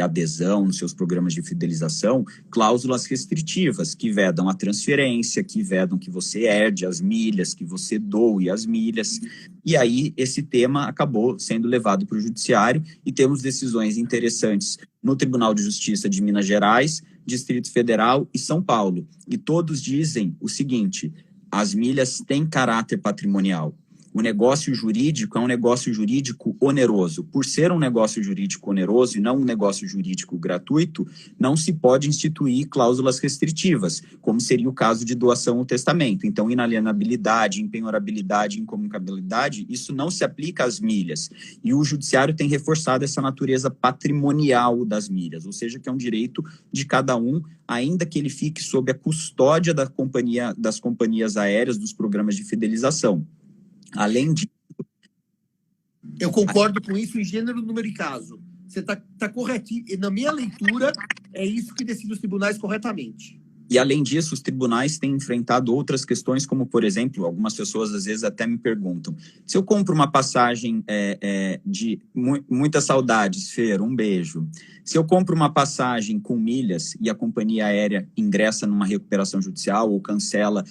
adesão, nos seus programas de fidelização, cláusulas restritivas que vedam a transferência, que vedam que você herde as milhas, que você doe as milhas. E aí esse tema acabou sendo levado para o judiciário e temos decisões interessantes no Tribunal de Justiça de Minas Gerais, Distrito Federal e São Paulo. E todos dizem o seguinte: as milhas têm caráter patrimonial. O negócio jurídico é um negócio jurídico oneroso. Por ser um negócio jurídico oneroso e não um negócio jurídico gratuito, não se pode instituir cláusulas restritivas, como seria o caso de doação ou testamento. Então, inalienabilidade, impenhorabilidade, incomunicabilidade, isso não se aplica às milhas. E o judiciário tem reforçado essa natureza patrimonial das milhas, ou seja, que é um direito de cada um, ainda que ele fique sob a custódia das companhias aéreas, dos programas de fidelização. Além de... Eu concordo com isso em gênero, número e caso. Você está corretinho. Na minha leitura, é isso que decide os tribunais corretamente. E, além disso, os tribunais têm enfrentado outras questões, como, por exemplo, algumas pessoas às vezes até me perguntam: se eu compro uma passagem de muitas saudades, Fer, um beijo. Se eu compro uma passagem com milhas e a companhia aérea ingressa numa recuperação judicial ou cancela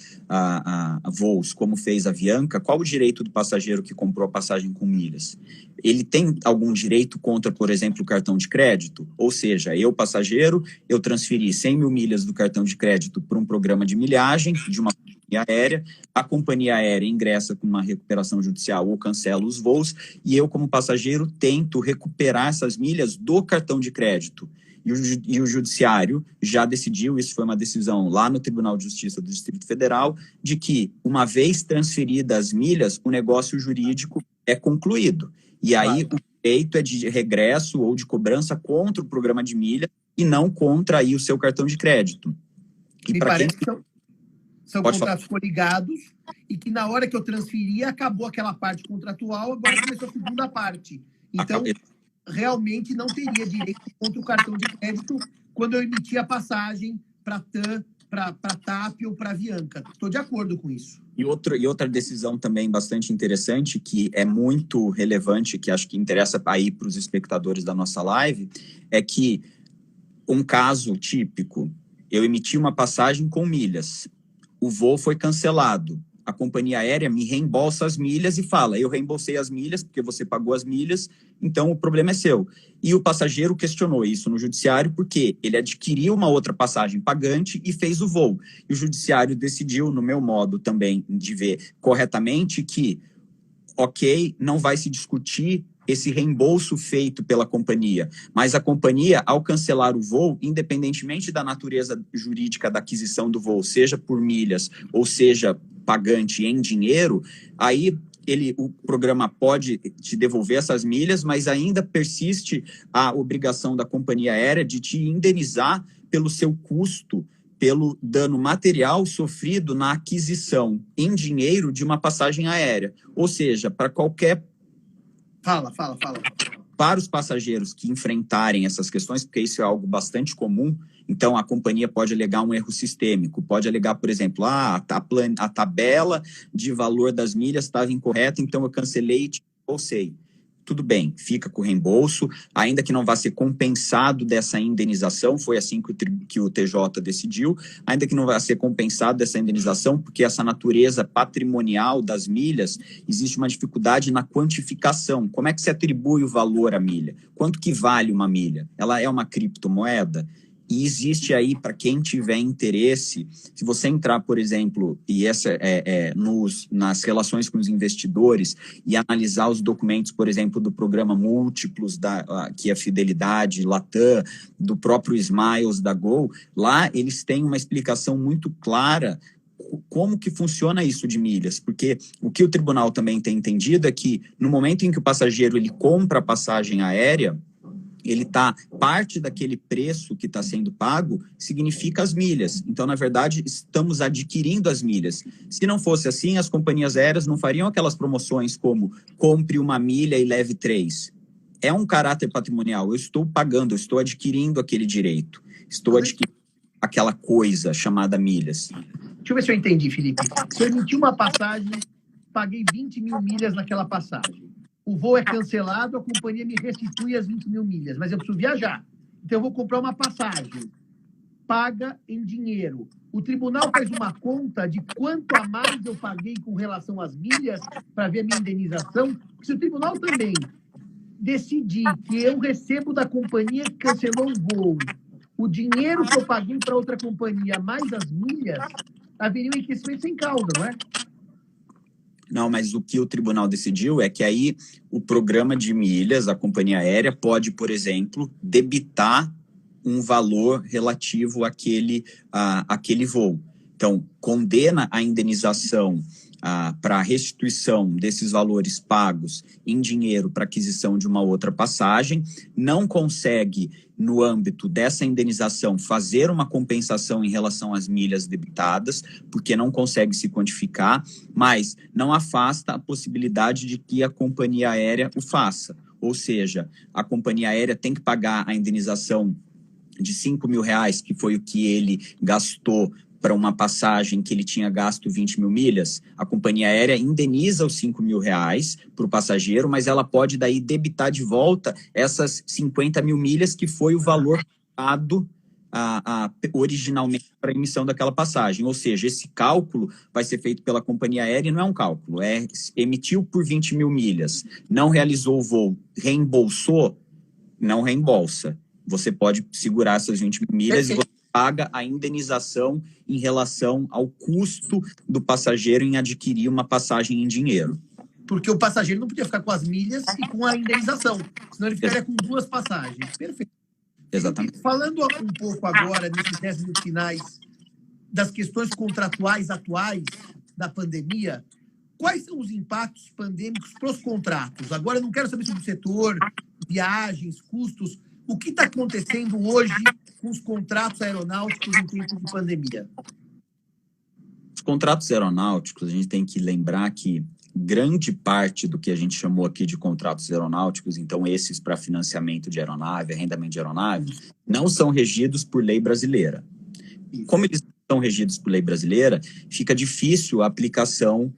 voos, como fez a Avianca, qual o direito do passageiro que comprou a passagem com milhas? Ele tem algum direito contra, por exemplo, o cartão de crédito? Ou seja, eu, passageiro, eu transferi 100 mil milhas do cartão de crédito para um programa de milhagem de uma companhia aérea, a companhia aérea ingressa com uma recuperação judicial ou cancela os voos, e eu, como passageiro, tento recuperar essas milhas do cartão de crédito. E o judiciário já decidiu, isso foi uma decisão lá no Tribunal de Justiça do Distrito Federal, de que, uma vez transferidas as milhas, o negócio jurídico é concluído. E aí o direito é de regresso ou de cobrança contra o programa de milha e não contra aí o seu cartão de crédito. Me parece que são contratos coligados e que na hora que eu transferia acabou aquela parte contratual, agora começou a segunda parte. Então, realmente não teria direito contra o cartão de crédito quando eu emitia a passagem para TAM, para TAP ou para Avianca. Estou de acordo com isso. E outra decisão também bastante interessante, que é muito relevante, que acho que interessa aí para os espectadores da nossa live, é que um caso típico: eu emiti uma passagem com milhas, o voo foi cancelado, a companhia aérea me reembolsa as milhas e fala: eu reembolsei as milhas porque você pagou as milhas, então o problema é seu. E o passageiro questionou isso no judiciário porque ele adquiriu uma outra passagem pagante e fez o voo. E o judiciário decidiu, no meu modo também de ver corretamente, que, ok, não vai se discutir esse reembolso feito pela companhia, mas a companhia, ao cancelar o voo, independentemente da natureza jurídica da aquisição do voo, seja por milhas ou seja pagante em dinheiro, aí o programa pode te devolver essas milhas, mas ainda persiste a obrigação da companhia aérea de te indenizar pelo seu custo, pelo dano material sofrido na aquisição em dinheiro de uma passagem aérea. Ou seja, para qualquer... Fala. Para os passageiros que enfrentarem essas questões, porque isso é algo bastante comum, então a companhia pode alegar um erro sistêmico, pode alegar, por exemplo, a tabela de valor das milhas estava incorreta, então eu cancelei e te reembolsei. tudo bem, fica com o reembolso, ainda que não vá ser compensado dessa indenização, foi assim que o TJ decidiu, ainda que não vá ser compensado dessa indenização, porque essa natureza patrimonial das milhas, existe uma dificuldade na quantificação. Como é que se atribui o valor à milha? Quanto que vale uma milha? Ela é uma criptomoeda? E existe aí, para quem tiver interesse, se você entrar, por exemplo, e essa nas relações com os investidores e analisar os documentos, por exemplo, do programa Múltiplos, que é a Fidelidade, Latam, do próprio Smiles, da Gol, lá eles têm uma explicação muito clara como que funciona isso de milhas, porque o que o tribunal também tem entendido é que no momento em que o passageiro ele compra a passagem aérea, parte daquele preço que está sendo pago significa as milhas. Então, na verdade, estamos adquirindo as milhas. Se não fosse assim, as companhias aéreas não fariam aquelas promoções como compre uma milha e leve 3. É um caráter patrimonial. Eu estou pagando, eu estou adquirindo aquele direito. Estou adquirindo aquela coisa chamada milhas. Deixa eu ver se eu entendi, Felipe. Se eu emitir uma passagem, paguei 20 mil milhas naquela passagem. O voo é cancelado, a companhia me restitui as 20 mil milhas, mas eu preciso viajar. Então, eu vou comprar uma passagem, paga em dinheiro. O tribunal faz uma conta de quanto a mais eu paguei com relação às milhas para ver a minha indenização. Se o tribunal também decidir que eu recebo da companhia que cancelou o voo, o dinheiro que eu paguei para outra companhia, mais as milhas, haveria um enriquecimento sem causa, não é? Não, mas o que o tribunal decidiu é que aí o programa de milhas, a companhia aérea, pode, por exemplo, debitar um valor relativo àquele voo. Então, condena a indenização para a restituição desses valores pagos em dinheiro para aquisição de uma outra passagem, não consegue, no âmbito dessa indenização, fazer uma compensação em relação às milhas debitadas, porque não consegue se quantificar, mas não afasta a possibilidade de que a companhia aérea o faça. Ou seja, a companhia aérea tem que pagar a indenização de R$5.000, que foi o que ele gastou para uma passagem que ele tinha gasto 20 mil milhas, a companhia aérea indeniza os R$5.000 para o passageiro, mas ela pode daí debitar de volta essas 50 mil milhas, que foi o valor pagado originalmente para a emissão daquela passagem. Ou seja, esse cálculo vai ser feito pela companhia aérea e não é um cálculo, emitiu por 20 mil milhas, não realizou o voo, reembolsou, não reembolsa. Você pode segurar essas 20 mil milhas e você paga a indenização em relação ao custo do passageiro em adquirir uma passagem em dinheiro. Porque o passageiro não podia ficar com as milhas e com a indenização, senão ele ficaria com duas passagens. Perfeito. Exatamente. Falando um pouco agora, nesses 10 minutos finais, das questões contratuais atuais da pandemia, quais são os impactos pandêmicos para os contratos? Agora, eu não quero saber sobre o setor, viagens, custos. O que está acontecendo hoje com os contratos aeronáuticos em tempo de pandemia? Os contratos aeronáuticos, a gente tem que lembrar que grande parte do que a gente chamou aqui de contratos aeronáuticos, então esses para financiamento de aeronave, arrendamento de aeronave, não são regidos por lei brasileira. Como eles são regidos por lei brasileira, fica difícil a aplicação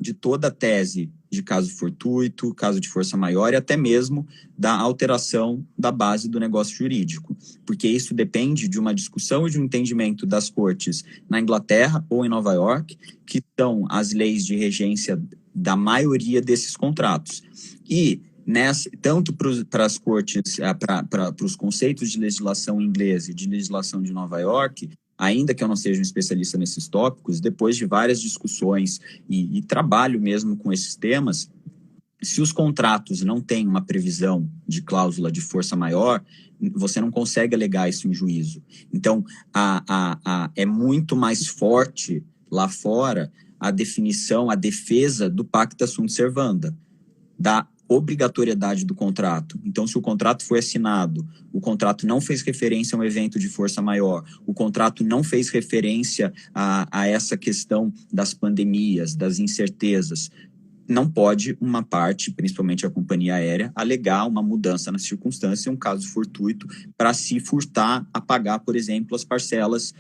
de toda a tese de caso fortuito, caso de força maior e até mesmo da alteração da base do negócio jurídico, porque isso depende de uma discussão e de um entendimento das cortes na Inglaterra ou em Nova York, que são as leis de regência da maioria desses contratos. E tanto para as cortes, para os conceitos de legislação inglesa e de legislação de Nova York, ainda que eu não seja um especialista nesses tópicos, depois de várias discussões e trabalho mesmo com esses temas, se os contratos não têm uma previsão de cláusula de força maior, você não consegue alegar isso em juízo. Então, é muito mais forte lá fora a definição, a defesa do pacta sunt servanda, da obrigatoriedade do contrato. Então, se o contrato foi assinado, o contrato não fez referência a um evento de força maior, o contrato não fez referência a essa questão das pandemias, das incertezas, não pode uma parte, principalmente a companhia aérea, alegar uma mudança na circunstância, um caso fortuito, para se furtar a pagar, por exemplo, as parcelas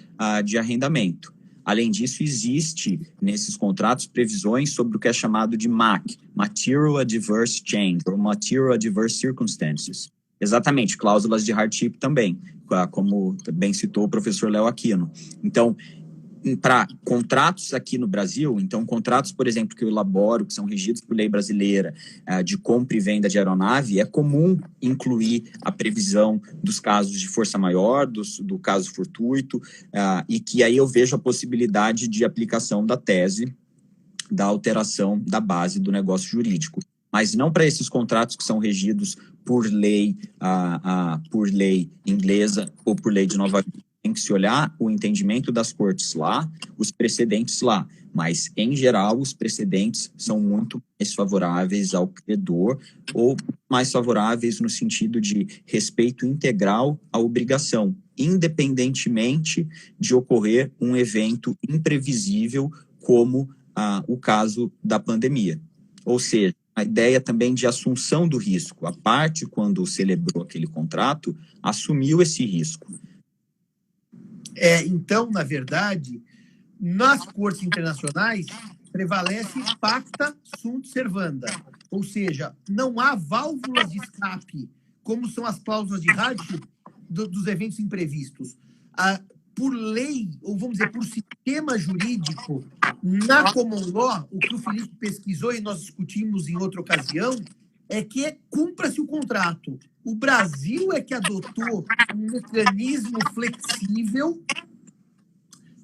de arrendamento. Além disso, existe nesses contratos previsões sobre o que é chamado de MAC, Material Adverse Change, ou Material Adverse Circumstances. Exatamente, cláusulas de hardship também, como bem citou o professor Léo Aquino. Então, para contratos aqui no Brasil, então contratos, por exemplo, que eu elaboro, que são regidos por lei brasileira, de compra e venda de aeronave, é comum incluir a previsão dos casos de força maior, do caso fortuito, e que aí eu vejo a possibilidade de aplicação da tese da alteração da base do negócio jurídico. Mas não para esses contratos que são regidos por lei inglesa ou por lei de Nova York. Tem que se olhar o entendimento das cortes lá, os precedentes lá. Mas, em geral, os precedentes são muito mais favoráveis ao credor ou mais favoráveis no sentido de respeito integral à obrigação, independentemente de ocorrer um evento imprevisível como o caso da pandemia. Ou seja, a ideia também de assunção do risco. A parte, quando celebrou aquele contrato, assumiu esse risco. Então, na verdade, nas cortes internacionais, prevalece pacta sunt servanda. Ou seja, não há válvulas de escape, como são as cláusulas de hardship dos eventos imprevistos. Por lei, ou vamos dizer, por sistema jurídico, na common law, o que o Felipe pesquisou e nós discutimos em outra ocasião, é que cumpra-se o contrato. O Brasil é que adotou um mecanismo flexível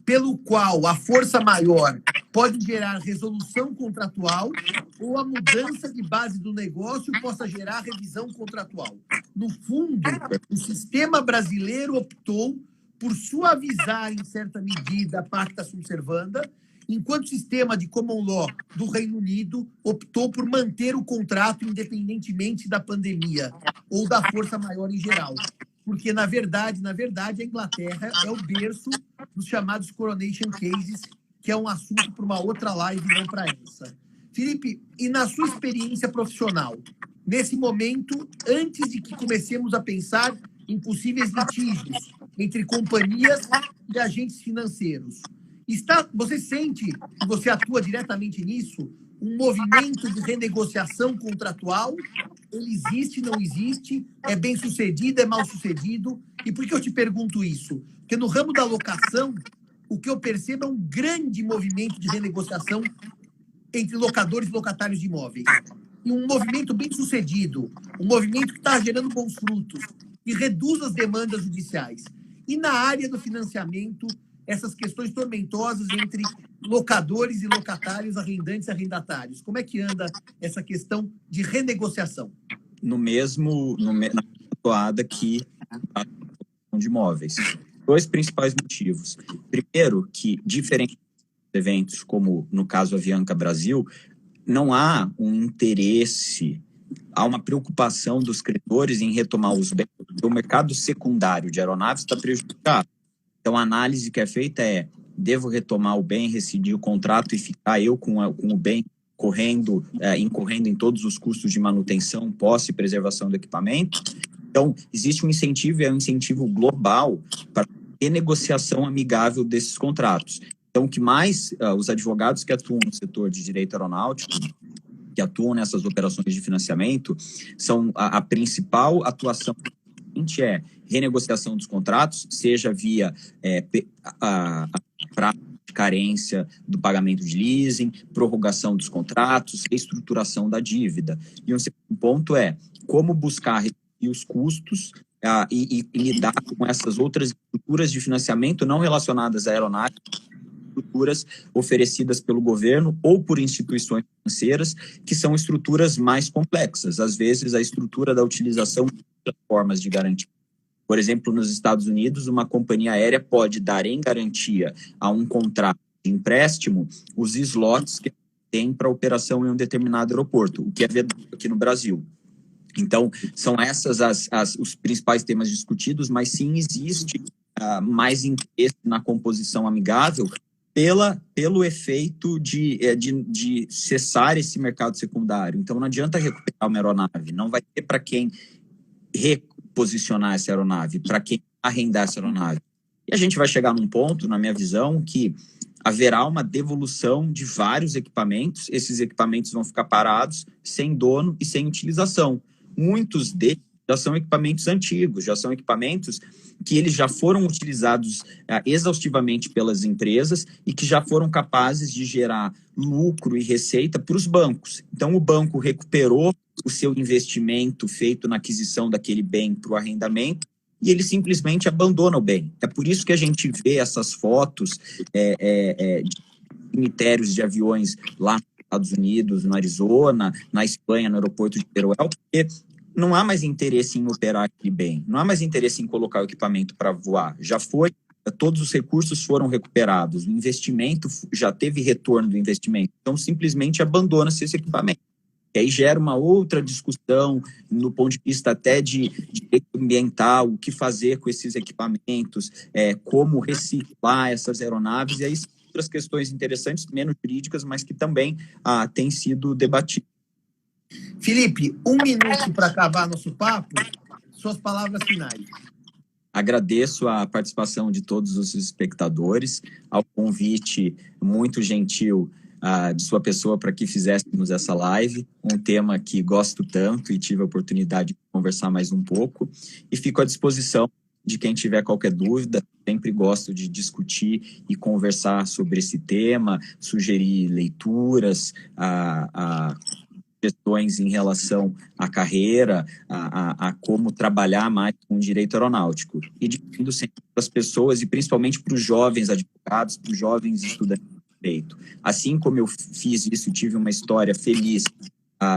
pelo qual a força maior pode gerar resolução contratual ou a mudança de base do negócio possa gerar revisão contratual. No fundo, o sistema brasileiro optou por suavizar, em certa medida, a pacta sunt servanda, enquanto o sistema de common law do Reino Unido optou por manter o contrato independentemente da pandemia ou da força maior em geral. Porque, na verdade, a Inglaterra é o berço dos chamados coronation cases, que é um assunto para uma outra live, não para essa. Felipe, e na sua experiência profissional, nesse momento, antes de que comecemos a pensar em possíveis litígios entre companhias e agentes financeiros, você sente, que você atua diretamente nisso, um movimento de renegociação contratual? Ele existe, não existe? É bem sucedido, é mal sucedido? E por que eu te pergunto isso? Porque no ramo da locação, o que eu percebo é um grande movimento de renegociação entre locadores e locatários de imóveis. E um movimento bem sucedido, um movimento que está gerando bons frutos, que reduz as demandas judiciais. E na área do financiamento, essas questões tormentosas entre locadores e locatários, arrendantes e arrendatários. Como é que anda essa questão de renegociação? Na toada que de imóveis. Dois principais motivos. Primeiro, que diferente de eventos como no caso Avianca Brasil, não há um interesse, há uma preocupação dos credores em retomar os bens, porque o mercado secundário de aeronaves está prejudicado. Então, a análise que é feita é: devo retomar o bem, rescindir o contrato e ficar eu com o bem incorrendo em todos os custos de manutenção, posse e preservação do equipamento? Então, existe um incentivo, é um incentivo global para renegociação amigável desses contratos. Então, o que mais os advogados que atuam no setor de direito aeronáutico, que atuam nessas operações de financiamento, são a principal atuação é renegociação dos contratos, seja via prazo de carência do pagamento de leasing, prorrogação dos contratos, reestruturação da dívida. E um segundo ponto é como buscar reduzir os custos e lidar com essas outras estruturas de financiamento não relacionadas à aeronáutica, estruturas oferecidas pelo governo ou por instituições financeiras, que são estruturas mais complexas. Às vezes, a estrutura da utilização de outras formas de garantia. Por exemplo, nos Estados Unidos, uma companhia aérea pode dar em garantia a um contrato de empréstimo os slots que tem para operação em um determinado aeroporto, o que é vedado aqui no Brasil. Então, são essas os principais temas discutidos, mas sim existe mais interesse na composição amigável pelo efeito de cessar esse mercado secundário. Então, não adianta recuperar uma aeronave, não vai ter para quem reposicionar essa aeronave, para quem arrendar essa aeronave. E a gente vai chegar num ponto, na minha visão, que haverá uma devolução de vários equipamentos, esses equipamentos vão ficar parados, sem dono e sem utilização. Muitos deles já são equipamentos antigos, já são equipamentos que eles já foram utilizados exaustivamente pelas empresas e que já foram capazes de gerar lucro e receita para os bancos. Então, o banco recuperou o seu investimento feito na aquisição daquele bem para o arrendamento e ele simplesmente abandona o bem. É por isso que a gente vê essas fotos de cemitérios de aviões lá nos Estados Unidos, no Arizona, na Espanha, no aeroporto de Teruel, porque não há mais interesse em operar aquele bem, não há mais interesse em colocar o equipamento para voar. Já foi, todos os recursos foram recuperados, o investimento já teve retorno do investimento, então simplesmente abandona-se esse equipamento. E aí gera uma outra discussão no ponto de vista até de direito ambiental, o que fazer com esses equipamentos, como reciclar essas aeronaves, e aí são outras questões interessantes, menos jurídicas, mas que também têm sido debatidas. Felipe, 1 minuto para acabar nosso papo, suas palavras finais. Agradeço a participação de todos os espectadores, ao convite muito gentil de sua pessoa para que fizéssemos essa live, um tema que gosto tanto e tive a oportunidade de conversar mais um pouco, e fico à disposição de quem tiver qualquer dúvida. Sempre gosto de discutir e conversar sobre esse tema, sugerir leituras, questões em relação à carreira, a como trabalhar mais com o direito aeronáutico. E dirigindo sempre para as pessoas, e principalmente para os jovens advogados, para os jovens estudantes de direito. Assim como eu fiz isso, tive uma história feliz,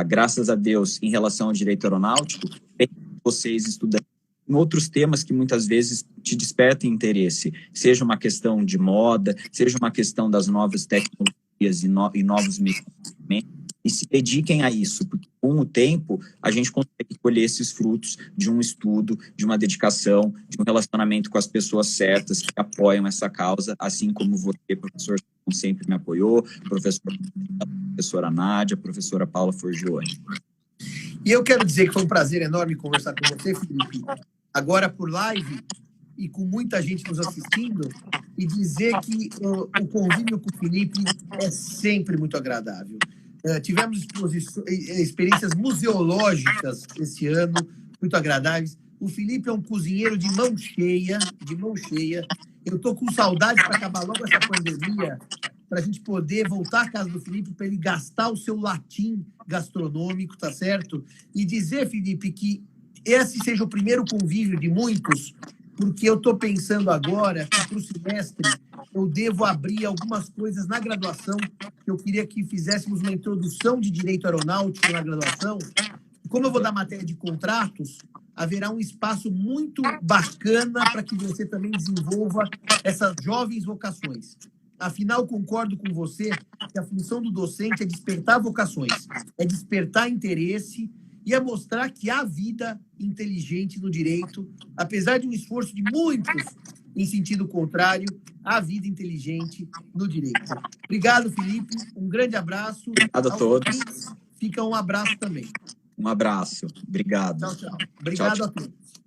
graças a Deus, em relação ao direito aeronáutico, tem vocês estudantes em outros temas que muitas vezes te despertam interesse, seja uma questão de moda, seja uma questão das novas tecnologias e novos mecanismos, e se dediquem a isso, porque com o tempo a gente consegue colher esses frutos de um estudo, de uma dedicação, de um relacionamento com as pessoas certas que apoiam essa causa, assim como você, professor, sempre me apoiou, professora Nádia, professora Paula Forgione. E eu quero dizer que foi um prazer enorme conversar com você, Felipe, agora por live e com muita gente nos assistindo, e dizer que o convívio com o Felipe é sempre muito agradável. Tivemos experiências museológicas esse ano, muito agradáveis. O Felipe é um cozinheiro de mão cheia, de mão cheia. Eu estou com saudade para acabar logo essa pandemia, para a gente poder voltar à casa do Felipe, para ele gastar o seu latim gastronômico, tá certo? E dizer, Felipe, que esse seja o primeiro convívio de muitos, porque eu estou pensando agora que para o semestre eu devo abrir algumas coisas na graduação, que eu queria que fizéssemos uma introdução de direito aeronáutico na graduação. Como eu vou dar matéria de contratos, haverá um espaço muito bacana para que você também desenvolva essas jovens vocações. Afinal, concordo com você que a função do docente é despertar vocações, é despertar interesse e é mostrar que há vida inteligente no direito, apesar de um esforço de muitos em sentido contrário, há vida inteligente no direito. Obrigado, Felipe. Um grande abraço. Obrigado a todos. Fica um abraço também. Um abraço. Obrigado. Tchau, tchau. Obrigado tchau. a todos.